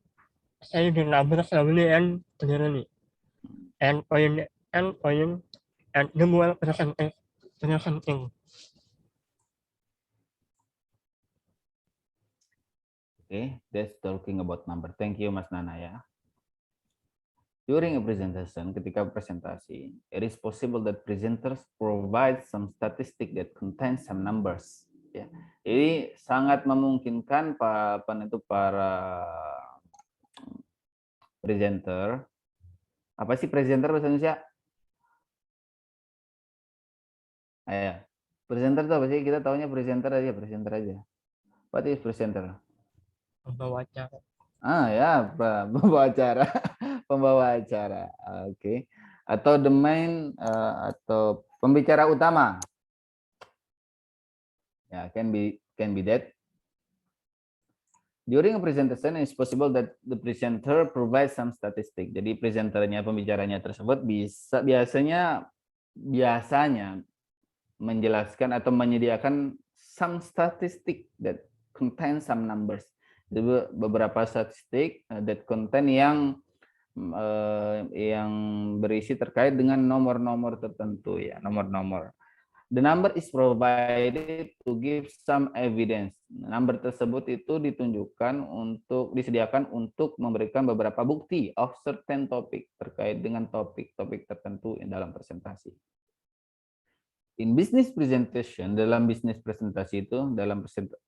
say the number slowly and clearly, and point at the while presenting. Okay, that's talking about number. Thank you, Mas Nana ya. During a presentation, ketika presentasi, it is possible that presenters provide some statistic that contains some numbers. Ya, jadi sangat memungkinkan para presenter. Apa sih presenter bahasa Indonesia? Presenter itu apa sih? Kita taunya presenter aja. What is presenter? Pembawa acara. Ya, pembawa acara. Oke. Atau the main atau pembicara utama. Ya, can be that. During a presentation, it's possible that the presenter provides some statistic. Jadi presenternya, pembicaranya tersebut biasanya menjelaskan atau menyediakan some statistic that contain some numbers. Beberapa statistik that contain yang berisi terkait dengan nomor-nomor tertentu ya, nomor-nomor. The number is provided to give some evidence. Number tersebut itu disediakan untuk memberikan beberapa bukti of certain topic terkait dengan topik-topik tertentu dalam presentasi. In business presentation, dalam bisnis presentasi itu,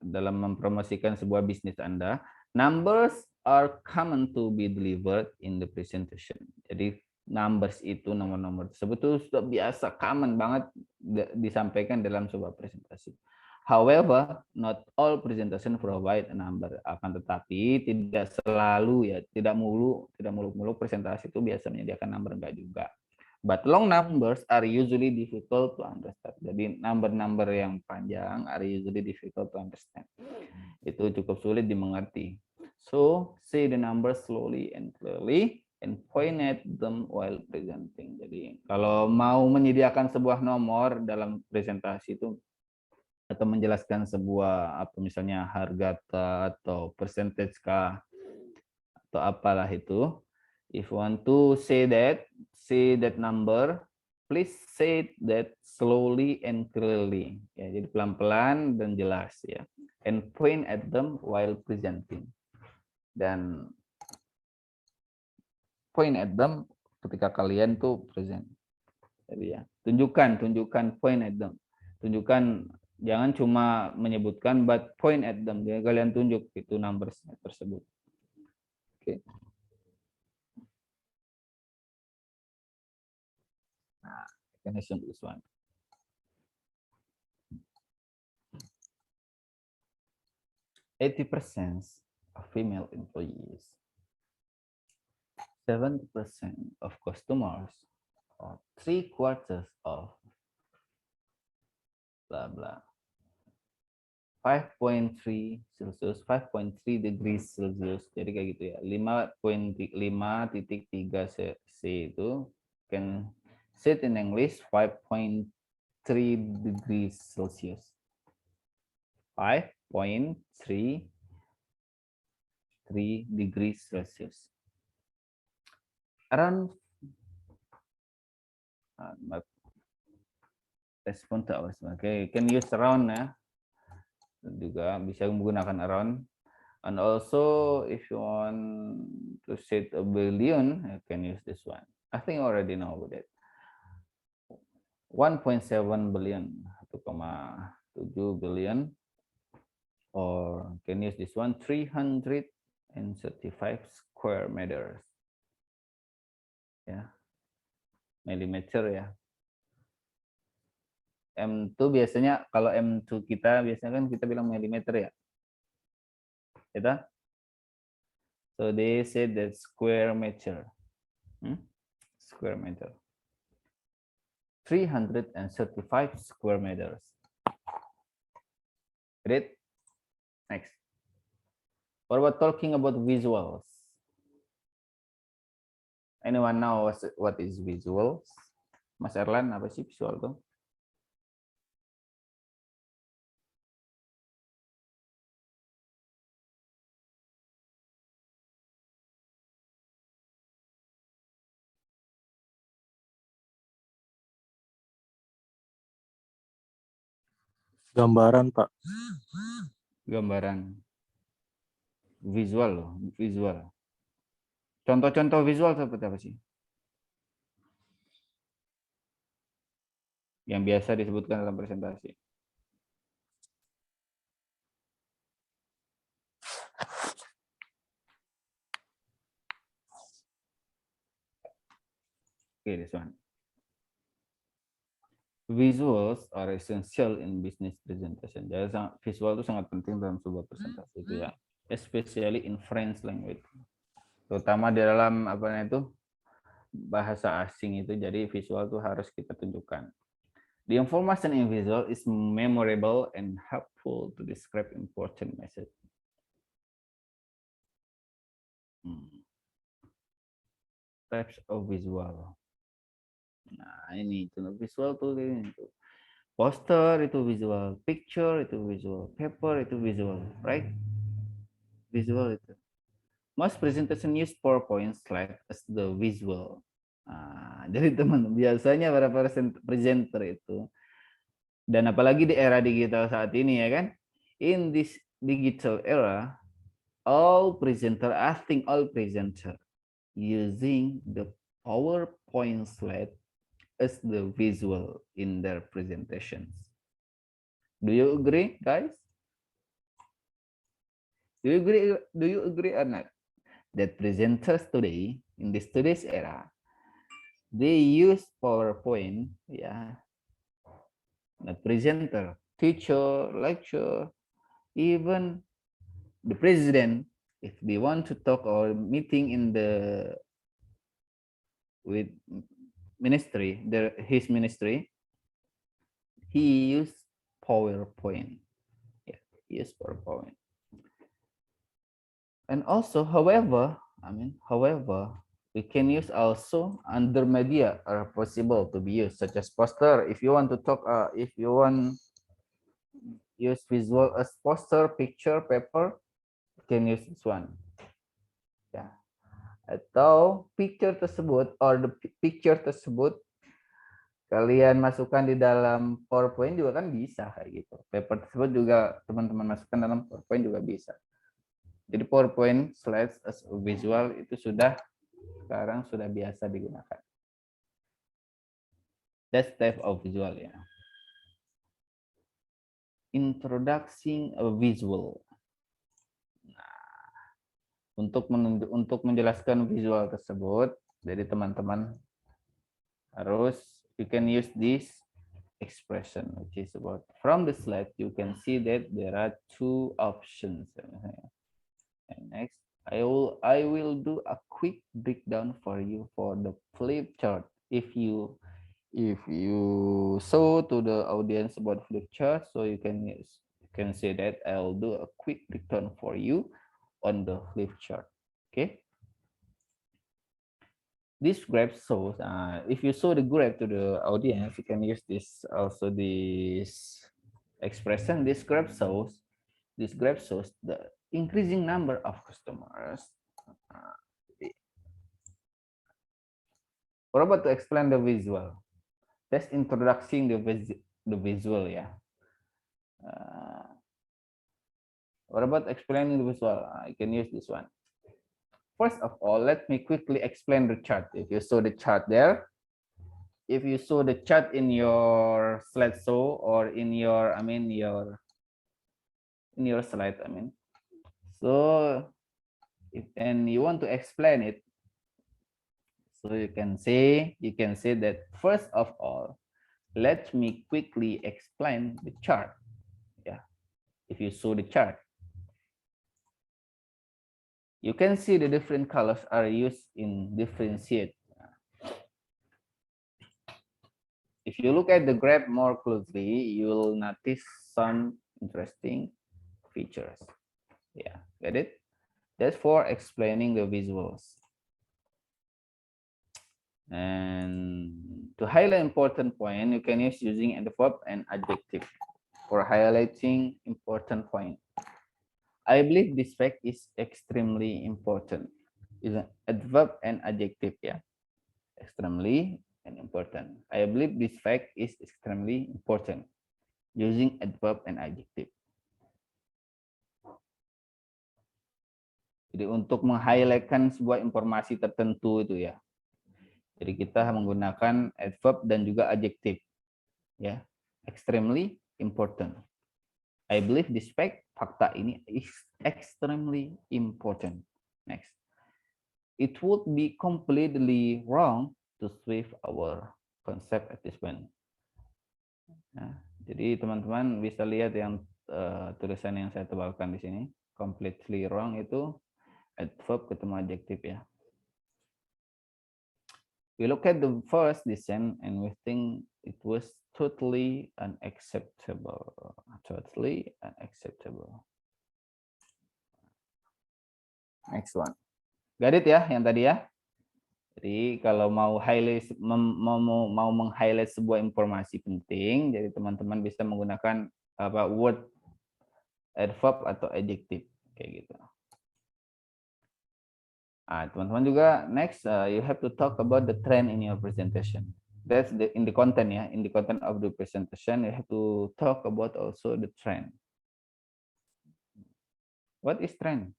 dalam mempromosikan sebuah bisnis Anda, numbers are common to be delivered in the presentation. Jadi numbers itu, nomor-nomor tersebut itu sudah biasa, common banget disampaikan dalam sebuah presentasi. However, not all presentation provide a number. Akan tetapi tidak selalu ya, tidak muluk-muluk presentasi itu biasa menyediakan number, enggak juga. But long numbers are usually difficult to understand. Jadi number-number yang panjang are usually difficult to understand. Itu cukup sulit dimengerti. So say the numbers slowly and clearly and point at them while presenting. Jadi kalau mau menyediakan sebuah nomor dalam presentasi itu atau menjelaskan sebuah misalnya harga atau percentage kah atau apalah itu, if you want to say that number, please say that slowly and clearly. Ya, jadi pelan-pelan dan jelas ya. And point at them while presenting. Dan point at them ketika kalian tuh present. Jadi ya, tunjukkan point at them. Tunjukkan, jangan cuma menyebutkan but point at them. Jadi kalian tunjuk itu numbers tersebut. Oke. Nah, can I show this one? %80 of female employees, 70% of customers, or 3/4 of blah blah. 5.3 Celsius, 5.3 degrees Celsius. Jadi kayak gitu ya. 5.3 C itu can sit in English 5.3 degrees Celsius. 5.3 degrees Celsius. Around respond to ours. Okay, can use around ya. Juga bisa menggunakan around. And also if you want to set a billion, you can use this one. I think you already know about it. 1.7 billion, 1,7 billion. Or can use this one, 335 square meters. Ya, milimeter ya. M2 biasanya, kalau M2 kita biasanya kan kita bilang milimeter ya. Gitu? So they said that square meter. Square meter. 335 square meters. Great. Next. What about talking about visuals? Anyone know what is visuals? Mas Erlan, apa sih visual tuh? Gambaran, Pak. Gambaran. Visual loh, visual. Contoh-contoh visual seperti apa sih? Yang biasa disebutkan dalam presentasi. Okay, this one. Visuals are essential in business presentation. Jadi visual itu sangat penting dalam sebuah presentasi itu ya, especially in French language. Terutama di dalam bahasa asing itu, jadi visual itu harus kita tunjukkan. The information in visual is memorable and helpful to describe important message. Types of visual. Nah, ini contoh visual tuh ini tuh. Poster itu visual, picture itu visual, paper itu visual, right? Visual itu. Most presentation use PowerPoint slide as the visual. Nah, jadi teman, biasanya para presenter itu, dan apalagi di era digital saat ini ya kan, in this digital era, all presenter using the PowerPoint slide as the visual in their presentations. Do you agree, guys? Do you agree or not that presenters today in today's era, they use PowerPoint, yeah. The presenter, teacher, lecturer, even the president, if they want to talk or meeting in with ministry, his ministry, he used PowerPoint. Yeah, he used PowerPoint. And also, however, we can use also other media are possible to be used, such as poster. If you want to talk, if you want use visual as poster, picture, paper, you can use this one. Yeah. Atau picture tersebut or the picture tersebut kalian masukkan di dalam PowerPoint juga kan bisa kayak gitu. Paper tersebut juga teman-teman masukkan dalam PowerPoint juga bisa. Jadi PowerPoint slides as visual itu sudah sekarang sudah biasa digunakan. That type of visual ya. Introducing a visual. Untuk menjelaskan visual tersebut, jadi teman-teman harus you can use this expression, which is about from the slide you can see that there are two options. And next, I will do a quick breakdown for you for the flip chart. If you show to the audience about flip chart, so you can say that I'll do a quick breakdown for you on the flip chart. Okay. This graph shows, if you show the graph to the audience, you can use this also this expression. This graph shows the increasing number of customers. We're about to explain the visual. That's introducing the visual, yeah. What about explaining the visual? I can use this one. First of all, let me quickly explain the chart. If you saw the chart there, if you saw the chart in your slideshow or in your, in your slide, so and you want to explain it, so you can say that first of all, let me quickly explain the chart. Yeah, if you saw the chart, you can see the different colors are used in differentiate. If you look at the graph more closely, you will notice some interesting features. Yeah, get it? That's for explaining the visuals. And to highlight important point, you can use using adverb and adjective for highlighting important point. I believe this fact is extremely important. Is an adverb and adjective, yeah. Extremely and important. I believe this fact is extremely important. Using adverb and adjective. Jadi untuk meng-highlightkan sebuah informasi tertentu itu ya. Jadi kita menggunakan adverb dan juga adjective. Ya. Extremely important. I believe this fact, fakta ini is extremely important. Next. It would be completely wrong to switch our concept at this point. Nah, jadi teman-teman bisa lihat yang tulisan yang saya tebalkan di sini. Completely wrong itu adverb ketemu adjective ya. We look at the first descent and we think it was totally unacceptable. Totally unacceptable. Next one. Got it ya yang tadi ya. Jadi kalau mau highlight mau meng-highlight sebuah informasi penting, jadi teman-teman bisa menggunakan word adverb atau adjective kayak gitu. Teman-teman juga next you have to talk about the trend in your presentation. That's in the content ya. In the content of the presentation you have to talk about also the trend. What is trend?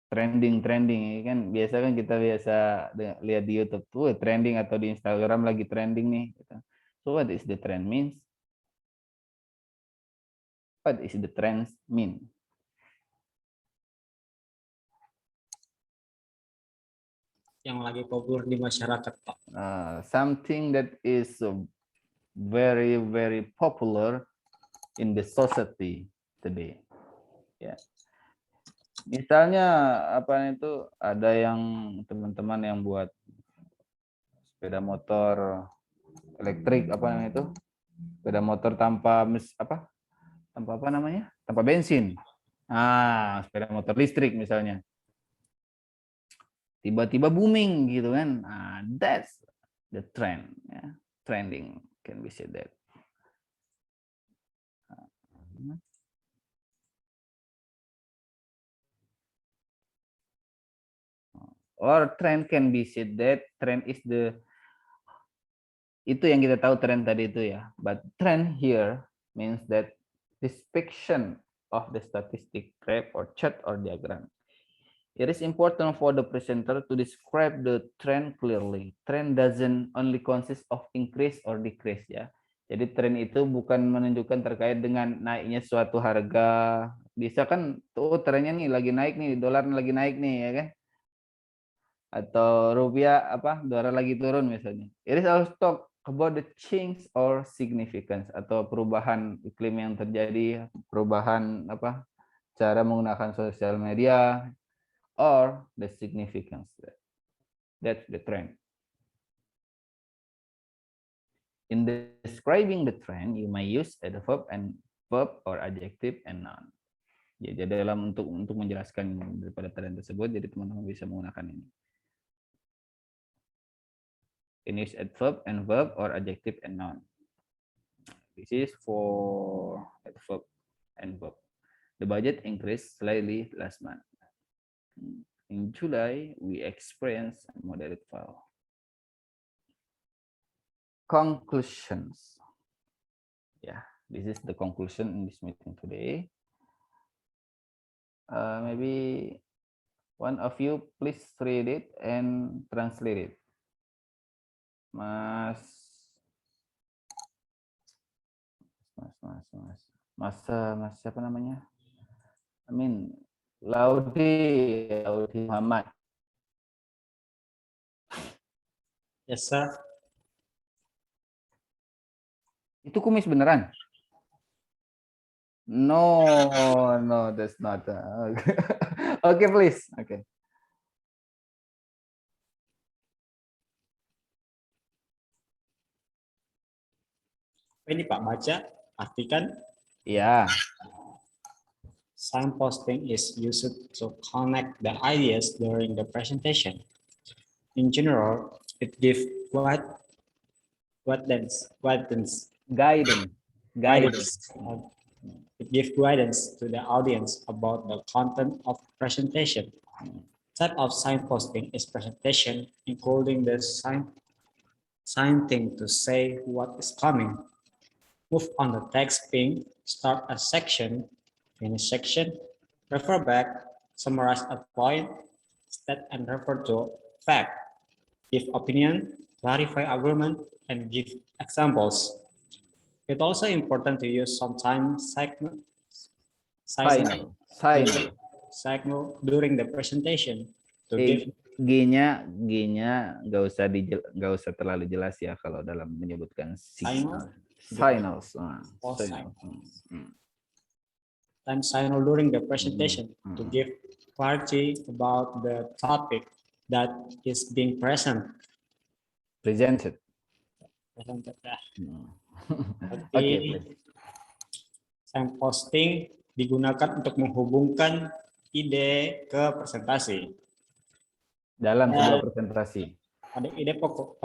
Trending kan biasa kan kita biasa lihat di YouTube tuh trending atau di Instagram lagi trending nih gitu. So what is the trend means? What is the trends mean? Yang lagi populer di masyarakat, Pak. Something that is very very popular in the society today. Ya. Yeah. Misalnya ada yang teman-teman yang buat sepeda motor elektrik sepeda motor tanpa tanpa bensin. Sepeda motor listrik misalnya. Tiba-tiba booming gitu kan. That's the trend ya. Trending can we say that. Or trend can be said that trend is itu yang kita tahu trend tadi itu ya. But trend here means that description of the statistic graph or chart or diagram. It is important for the presenter to describe the trend clearly. Trend doesn't only consist of increase or decrease ya. Jadi tren itu bukan menunjukkan terkait dengan naiknya suatu harga. Bisa kan tuh trennya nih lagi naik nih, dolar lagi naik nih ya kan? Atau rupiah dolar lagi turun misalnya. It is also talk about the change or significance atau perubahan iklim yang terjadi, perubahan cara menggunakan sosial media or the significance. That's the trend. In describing the trend, you may use a verb or adjective and noun. Jadi dalam untuk menjelaskan daripada tren tersebut, jadi teman-teman bisa menggunakan ini. In use adverb and verb or adjective and noun. This is for adverb and verb. The budget increased slightly last month. In July, we experienced a moderate fall. Conclusions. Yeah, this is the conclusion in this meeting today. Maybe one of you please read it and translate it. Mas siapa namanya? Laudi Muhammad. Yes, sir. Itu kumis beneran? No, that's not. Okay, please. Okay. Ini Pak baca, artikan. Yeah. Signposting is used to connect the ideas during the presentation. In general, it gives guidance. It gives guidance to the audience about the content of presentation. Type of signposting is presentation, including the sign thing to say what is coming. Move on the text being start a section, finish section, refer back, summarize a point, state and refer to fact, give opinion, clarify argument, and give examples. It's also important to use sometimes signal during the presentation to give. G-nya nggak usah terlalu jelas ya kalau dalam menyebutkan signal. Signals. Time signal during the presentation to give clarity about the topic that is being presented. Okay, signposting digunakan untuk menghubungkan ide ke presentasi. Dalam sebuah presentasi. Pada ide pokok,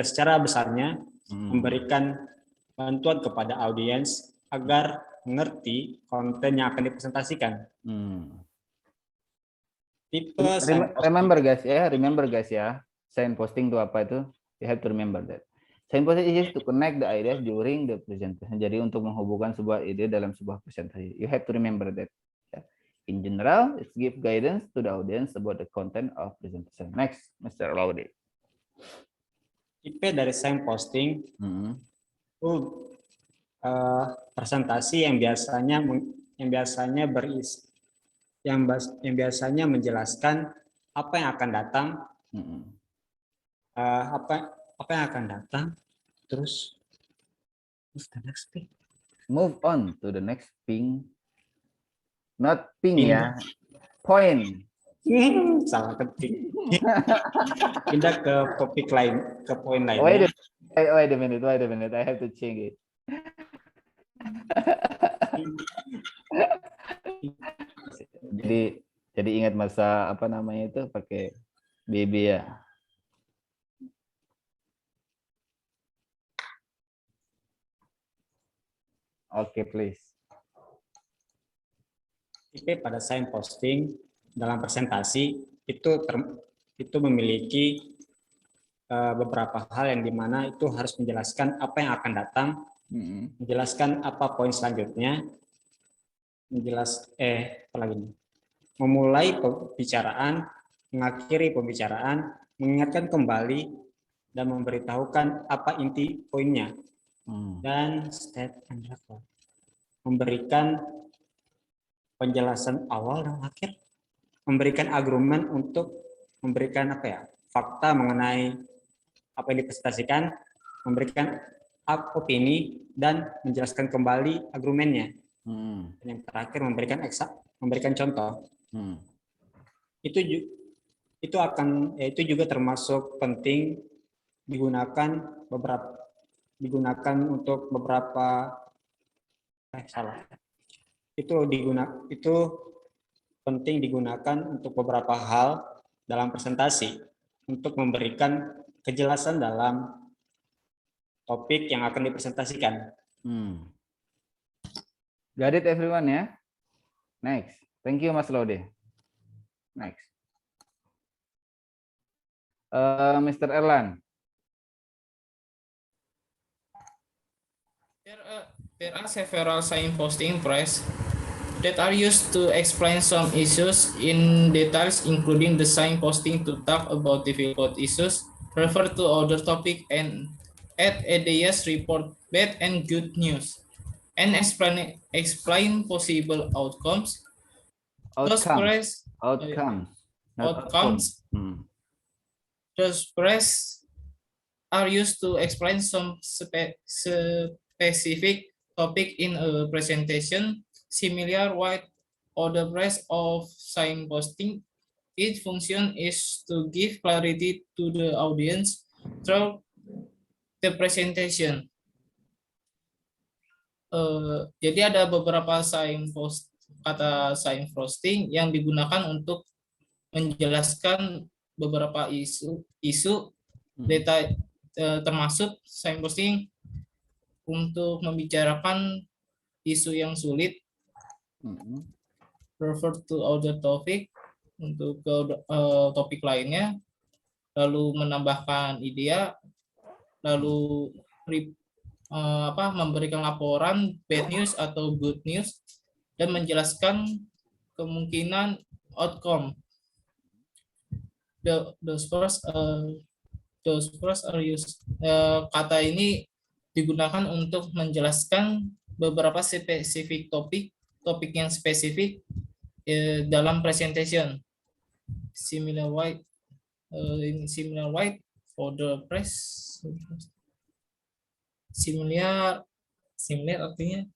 secara besarnya memberikan bantuan kepada audiens agar mengerti konten yang akan dipresentasikan. Tipe remember guys ya, signposting itu apa itu? You have to remember that. Signposting is to connect the ideas during the presentation. Jadi untuk menghubungkan sebuah ide dalam sebuah presentasi. You have to remember that. In general, it gives guidance to the audience about the content of presentation. Next, Mr. Laudi. Tipe dari signposting presentasi yang biasanya menjelaskan apa yang akan datang, apa yang akan datang, terus move on to the next thing. Not ping ya, point. Salah ketik. Pindah ke topik lain, ke poin lain. Wait a minute. I have to change it. jadi ingat masa apa namanya itu pakai BB ya. Okay, please. Tipe pada signposting dalam presentasi itu memiliki beberapa hal yang dimana itu harus menjelaskan apa yang akan datang, menjelaskan apa poin selanjutnya, memulai pembicaraan, mengakhiri pembicaraan, mengingatkan kembali, dan memberitahukan apa inti poinnya. Dan state and record. Memberikan penjelasan awal dan akhir, memberikan argumen untuk memberikan fakta mengenai apa yang dipresentasikan, memberikan opini dan menjelaskan kembali argumennya. Dan yang terakhir memberikan contoh. Itu juga termasuk penting digunakan untuk beberapa itu penting digunakan untuk beberapa hal dalam presentasi untuk memberikan kejelasan dalam topik yang akan dipresentasikan. Got it everyone ya? Next. Thank you Mas Laude. Next. Mr. Erlan. There are several signposting press that are used to explain some issues in details, including the signposting to talk about difficult issues, refer to other topic, and add ideas, report bad and good news, and explain possible outcomes. Those press are used to explain some specific topic in a presentation. Similar with other press of signposting, its function is to give clarity to the audience through the presentation. Jadi ada beberapa kata signposting yang digunakan untuk menjelaskan beberapa isu data, termasuk signposting untuk membicarakan isu yang sulit, refer to other topic untuk topik lainnya, lalu menambahkan ide, lalu memberikan laporan bad news atau good news, dan menjelaskan kemungkinan outcome. Those first are used. Kata ini digunakan untuk menjelaskan beberapa spesifik topik yang spesifik dalam presentation. Similar for the press. Similar artinya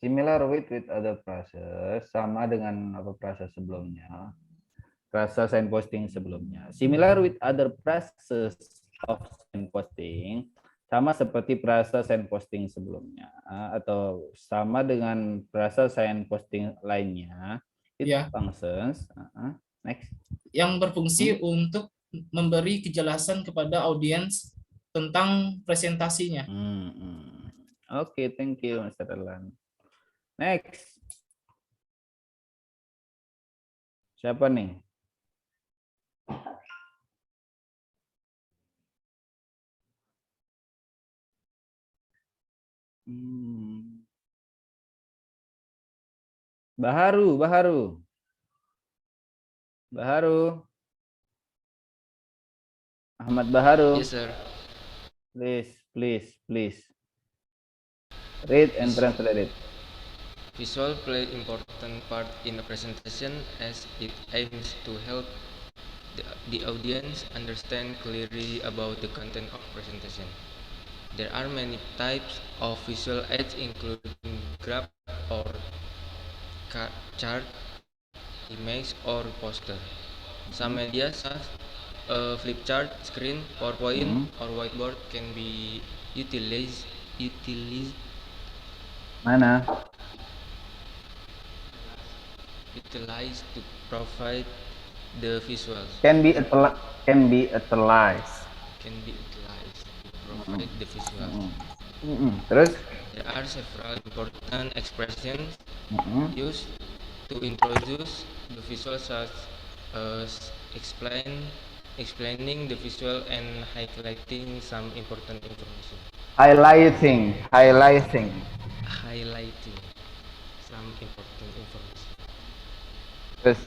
Similar with other phrases, sama dengan frasa sebelumnya, frasa signposting sebelumnya. Similar with other phrases of signposting, sama seperti frasa signposting sebelumnya, atau sama dengan frasa signposting lainnya. It functions. Next. Yang berfungsi untuk memberi kejelasan kepada audiens tentang presentasinya. Oke, thank you Mr. Erlan. Next. Siapa nih? Baharu. Ahmad Baharu. Yes, sir. Please. Read and translate it. Visual play important part in a presentation as it aims to help the audience understand clearly about the content of presentation. There are many types of visual aids, including graph or chart, image, or poster. Some media such a flip chart, screen, PowerPoint, or whiteboard can be utilized to provide the visuals. Can be utilized to provide the visuals. Terus? There are several important expressions used to introduce the visual, such as explaining the visual and highlighting some important information. Highlighting Some some important information. Terus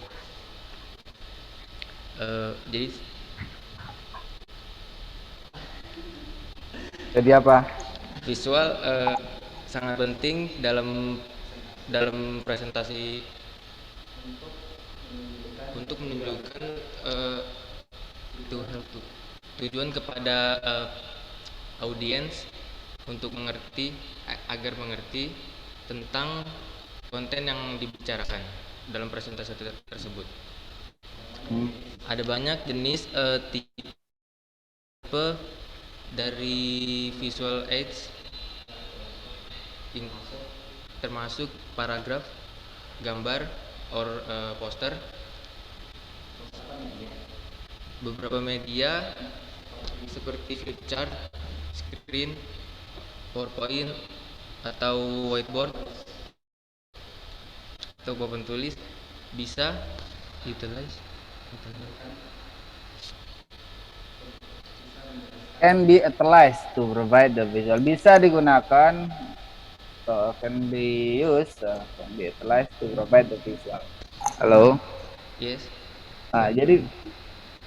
jadi apa? Visual sangat penting dalam presentasi untuk menunjukkan tujuan kepada audiens untuk mengerti agar mengerti tentang konten yang dibicarakan dalam presentasi tersebut. Ada banyak jenis tipe dari visual aids, termasuk paragraf, gambar, or poster. Beberapa media seperti flipchart, screen, PowerPoint, atau whiteboard atau papan tulis bisa can be utilized to provide the visual. Bisa digunakan, can be used, can be utilized to provide the visual. Halo. Yes. Jadi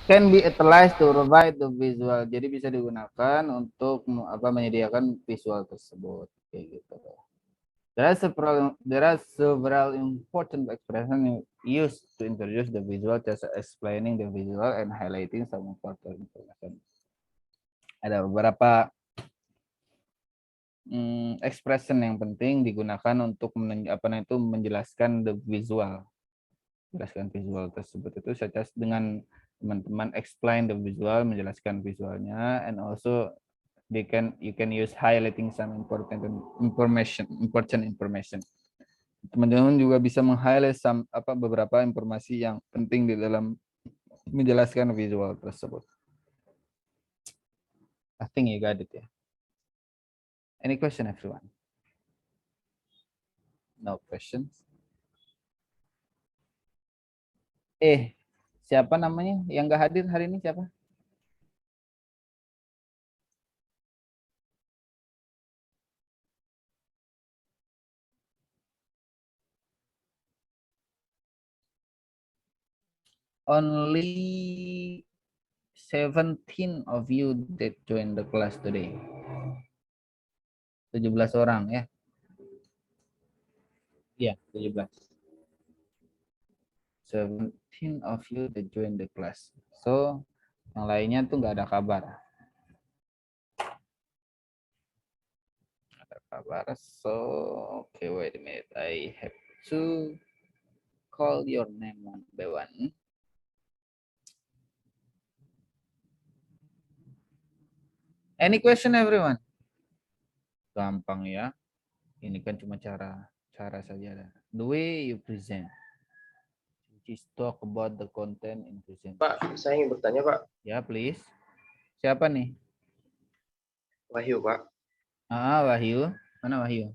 can be utilized to provide the visual. Jadi bisa digunakan untuk menyediakan visual tersebut, kayak gitu. There are several important expressions used to introduce the visual, just explaining the visual and highlighting some important information. Ada beberapa expression yang penting digunakan untuk menjelaskan the visual. Jelaskan visual tersebut itu such as dengan teman-teman explain the visual, menjelaskan visualnya, and also you can use highlighting some important information. Teman-teman juga bisa meng-highlight beberapa informasi yang penting di dalam menjelaskan visual tersebut. I think you got it ya. Any question, everyone? No questions? Siapa namanya yang nggak hadir hari ini, siapa? Only 17 of you that join the class today. 17 orang ya. Iya, 17. 17 of you that join the class. So, yang lainnya tuh nggak ada kabar. Ada kabar. So, okay, wait a minute. I have to call your name one by one. Any question, everyone? Gampang ya. Ini kan cuma cara saja. The way you present. Just talk about the content in presentation. Pak, saya ingin bertanya, Pak. Ya, please. Siapa nih? Wahyu, Pak. Wahyu. Mana Wahyu?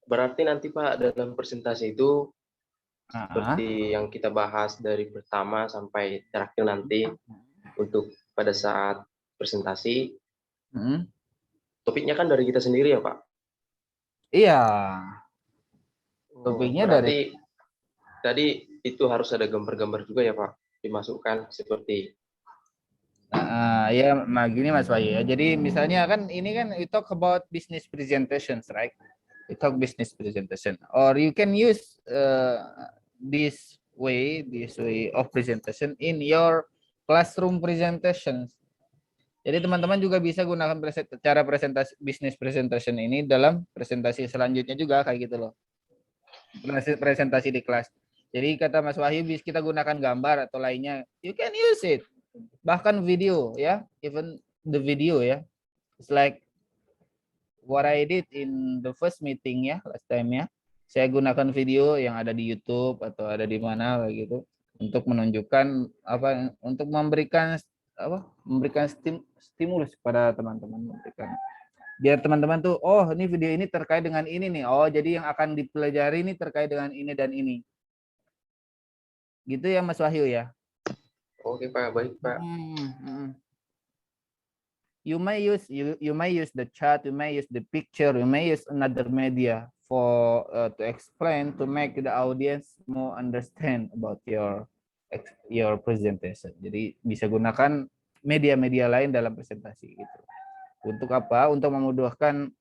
Berarti nanti, Pak, dalam presentasi itu seperti yang kita bahas dari pertama sampai terakhir nanti untuk pada saat presentasi, topiknya kan dari kita sendiri ya, Pak? Iya. Topiknya berarti tadi itu harus ada gambar-gambar juga ya, Pak, dimasukkan seperti ya, gini Mas Wahyu ya. Jadi misalnya kan ini kan we talk about business presentations, right? We talk business presentation, or you can use this way of presentation in your classroom presentations. Jadi teman-teman juga bisa gunakan cara presentasi business presentation ini dalam presentasi selanjutnya juga kayak gitu loh. Presentasi di kelas. Jadi kata Mas Wahyu, bisa kita gunakan gambar atau lainnya, you can use it. Bahkan video ya, even the video ya. It's like what I did in the first meeting ya, last time ya. Saya gunakan video yang ada di YouTube atau ada di mana gitu untuk menunjukkan untuk memberikan stimulus kepada teman-teman, biar teman-teman tuh, oh ini video ini terkait dengan ini nih. Oh, jadi yang akan dipelajari ini terkait dengan ini dan ini. Gitu ya Mas Wahyu ya. Oke, Pak, baik, Pak. You may use the chat, you may use the picture, you may use another media to explain to make the audience more understand about your presentation. Jadi bisa gunakan media-media lain dalam presentasi gitu. Untuk apa? Untuk memudahkan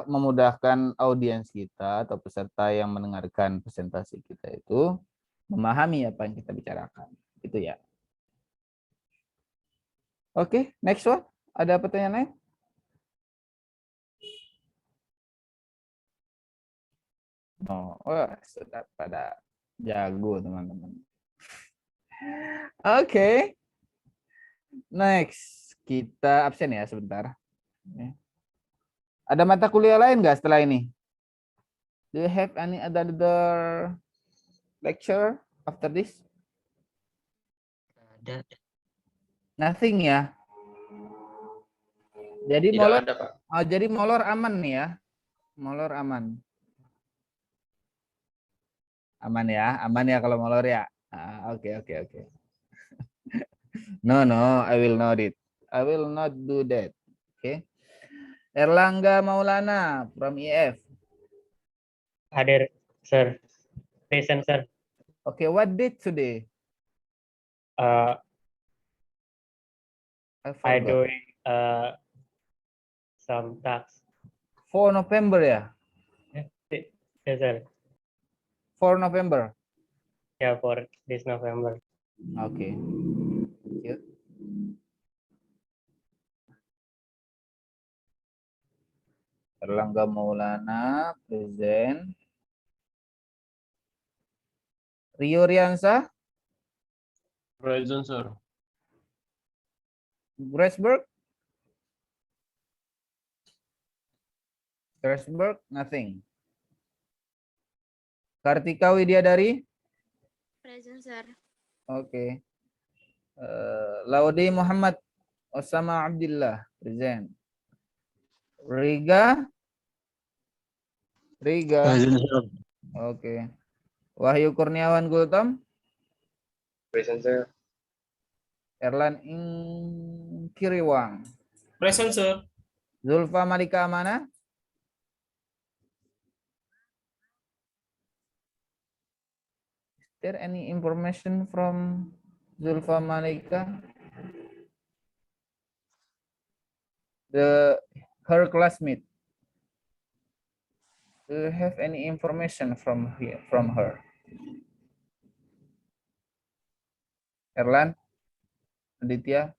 memudahkan audiens kita atau peserta yang mendengarkan presentasi kita itu memahami apa yang kita bicarakan. Itu ya. Oke, next one. Ada pertanyaan lain? Sudah pada jago teman-teman. Oke. Next, kita absen ya sebentar. Ada mata kuliah lain nggak setelah ini? Do you have any other lecture after this? Ada. Nothing ya. Jadi Tidak molor, ada, Pak. jadi molor aman nih ya. Molor aman. Aman ya kalau molor ya. Oke. No, I will not it. I will not do that. Okay. Erlangga Maulana from IF. Hadir, sir. Present, sir. Okay, what date today? I I forgot. doing some tasks. 4 November ya? Yes, sir. 4 November. Yeah, for this November. Okay. Thank you. Erlangga Maulana, present. Rio Riansa, Present, sir. Graceberg, nothing. Kartika Widyadari, Present, sir. okay. Laudi Muhammad Osama Abdillah, present. Riga, Present, sir. okay. Wahyu Kurniawan Gultom, Present, sir. Erlan Inkiriwang, Present, sir. Zulfa Malika Amana, is there any information from Zulfa Malika? Her classmate. Do you have any information from her? Erlan, Aditya,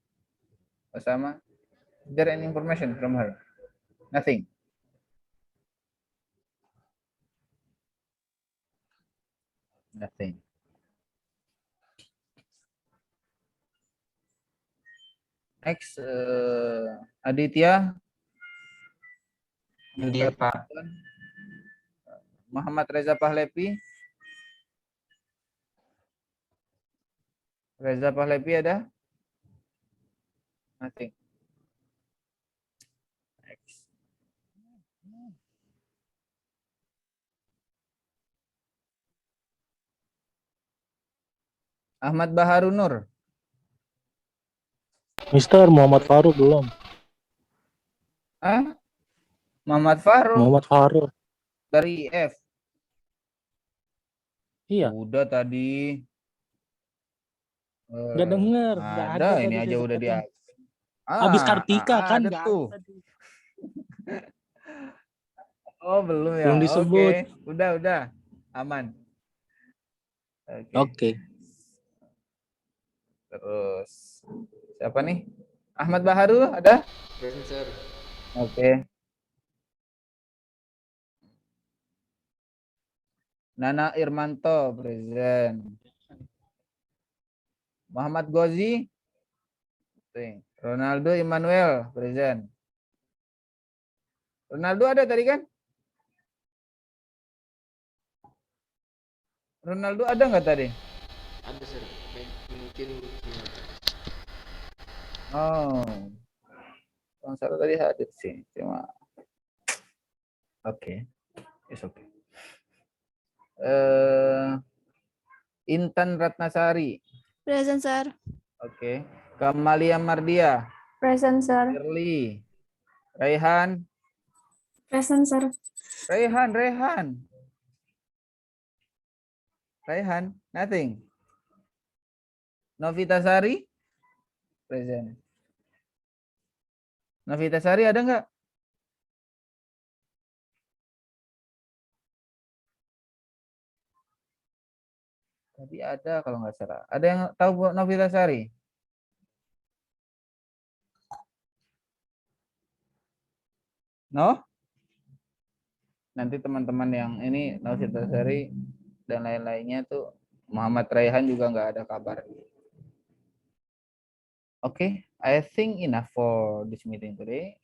Osama, is there any information from her? Nothing. Nothing. Next, Aditya. Hadir, Pak. Muhammad Reza Pahlevi. Reza Pahlevi ada? Nothing. Next. Ahmad Baharun Nur. Mister Muhammad Faruk belum. Muhammad Faruk Muhammad Faruk. dari IF. Iya. Udah tadi. Nggak denger. Nggak Ada, ini tadi aja udah dia. Habis Kartika kan ada nggak tuh. ada tadi. Oh, belum ya. Belum disebut. Oke. Udah. Aman. Oke. Terus siapa nih? Ahmad Baharu ada? Present, sir. Oke. Nana Irmanto present. Muhammad Gozi. Ronaldo Immanuel present. Ronaldo ada tadi kan? Ronaldo ada nggak tadi? Ada, sir. Mungkin Oh. Bang Saro tadi hadir sih, cuma oke. It's okay. Intan Ratnasari. Present, sir. Oke. Kamalia Mardia. Present, sir. Shirley. Raihan. Present, sir. Raihan. Raihan, nothing. Novita Sari, present. Novita Sari ada nggak? Tadi ada kalau nggak salah. Ada yang tahu Bu Novita Sari? No? Nanti teman-teman yang ini Novita Sari dan lain-lainnya tuh Muhammad Raihan juga nggak ada kabar. Okay, I think enough for this meeting today.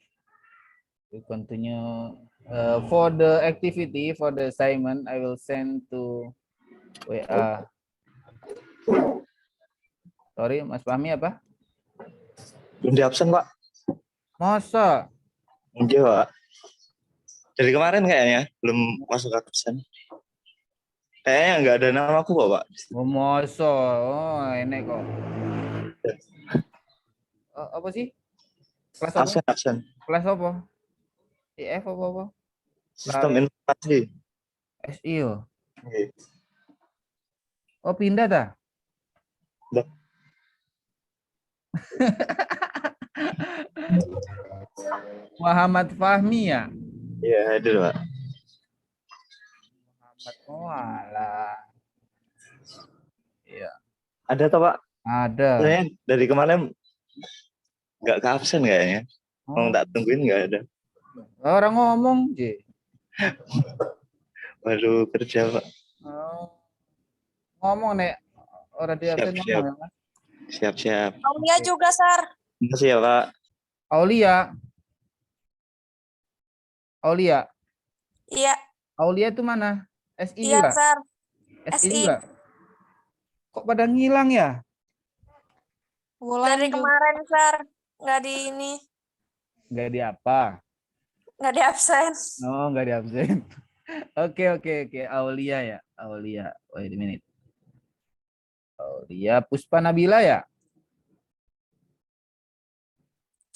We continue for the activity, for the assignment, I will send to WA. Sorry, Mas Fahmi apa? Belum di absen, Pak. Masa? Enggak, Pak. Dari kemarin kayaknya belum masuk absen. Kayaknya nggak ada nama aku, Pak. Oh, masa? Oh, ini kok. Apa sih? Kelas apa? Absen. Kelas apa? IF apa? Sistem informasi. SI. Oke. Oh, pindah dah? Udah. Muhammad Fahmi ya? Iya, itu, Pak. Muhammad, oh alah. Iya. Ada toh, Pak? Ada. Saya dari kemarin nggak ke absen kayaknya. Mau tak tungguin nggak ada. Orang ngomong, J. Baru kerja, Pak. Oh. Ngomong nek orang di absen ngomong ya, Mas. Siap. Aulia juga, Sar. Makasih ya, Pak. Aulia. Iya. Aulia itu mana? SI Iya, juga? Sar. SI SI. juga? Kok pada ngilang ya? Dari kemarin, Sar. Nggak di ini. Nggak di apa? Nggak di absen. Oh, nggak di absen. Oke. Aulia ya. Aulia. Wait a minute. Aulia Puspa Nabila ya?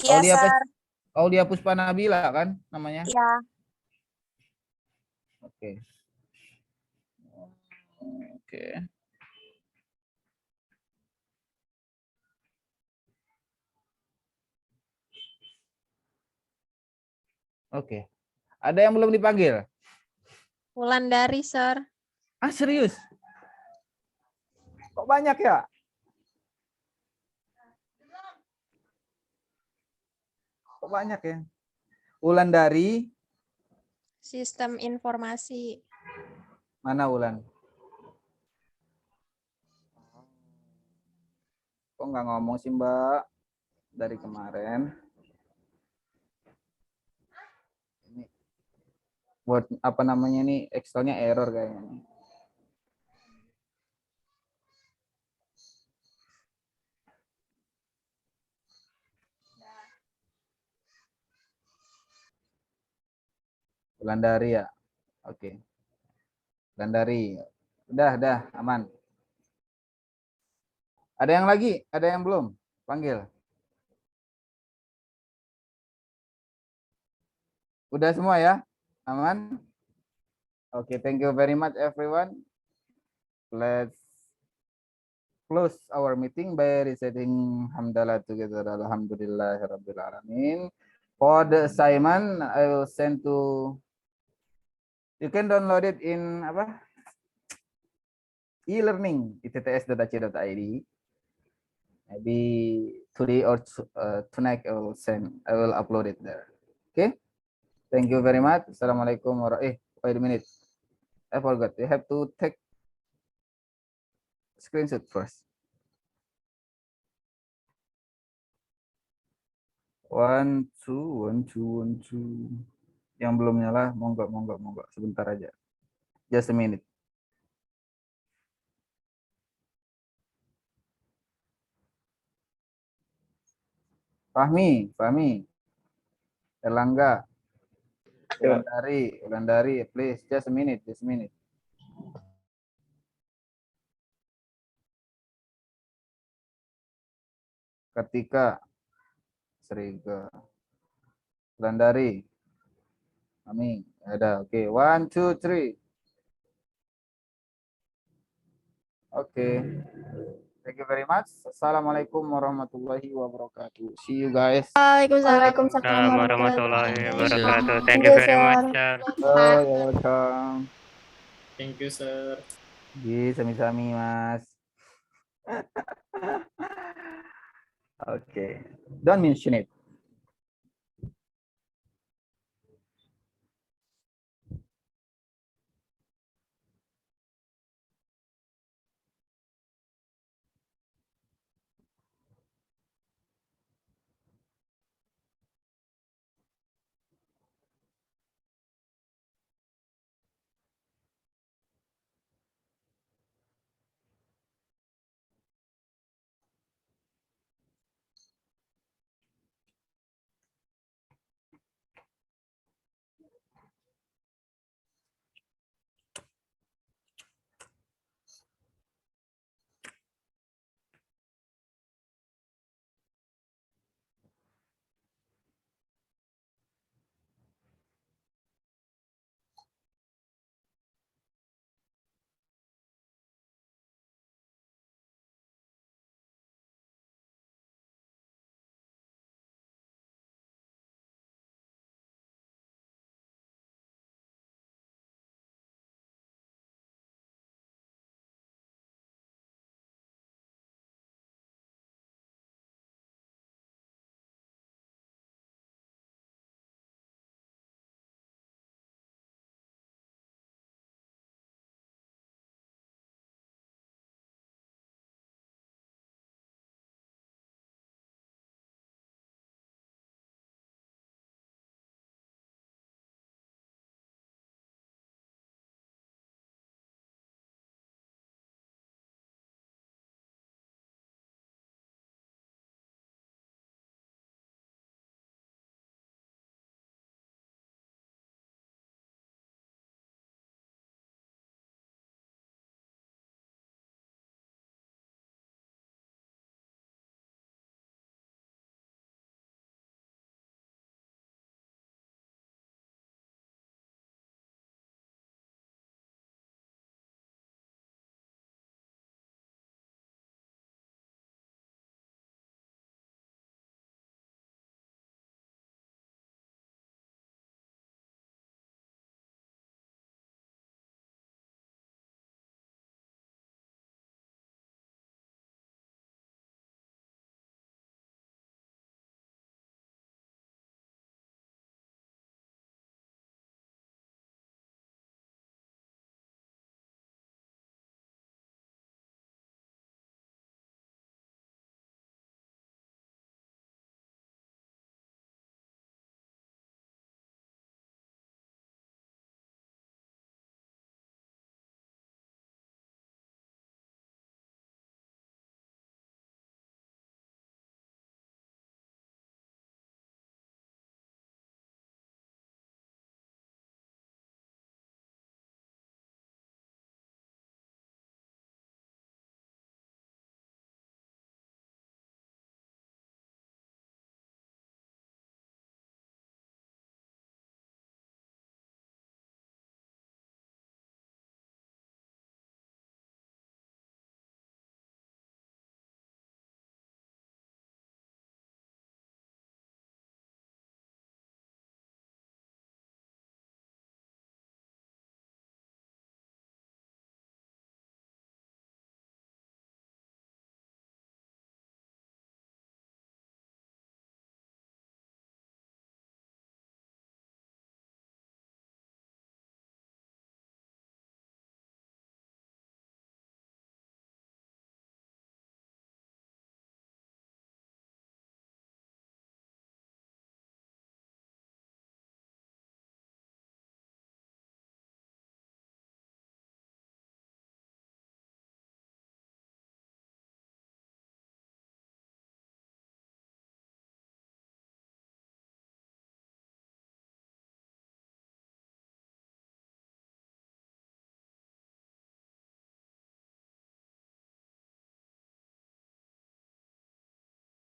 Iya, Sar. Aulia Puspa Nabila kan namanya? Iya. Oke. Oke. Ada yang belum dipanggil? Wulandari, Sir. Ah, serius? Kok banyak ya? Kok banyak ya? Wulandari. Sistem informasi. Mana Wulan? Kok nggak ngomong sih, Mbak? Dari kemarin. Ini buat apa namanya nih? Excelnya error kayaknya. Wulandari ya. Oke. Wulandari. Udah, aman. Ada yang lagi? Ada yang belum? Panggil. Udah semua ya? Aman? Oke, thank you very much everyone. Let's close our meeting by reciting hamdalah together. Alhamdulillahirabbil alamin. For the assignment, I will send to. You can download it in apa? E-learning itts.ac.id. Maybe today or tonight I will upload it there. Okay. Thank you very much. Assalamualaikum warahmatullahi wabarakatuh. Wait a minute. I forgot. You have to take screenshot first. 1, 2. Yang belum nyala, monggo. Sebentar aja. Just a minute. Fahmi. Erlangga. Wulandari, please. Just a minute. Ketika Sriga. Wulandari. Amin. Ada. Oke. 1, 2, 3. Oke. Thank you very much. Assalamualaikum warahmatullahi wabarakatuh. See you guys. Waalaikumsalam warahmatullahi wabarakatuh. Thank Thank you you, very much, sir. sir. Oh, you're welcome. Thank you, sir. Yes, sami-sami, Mas. Okay. Don't mention it.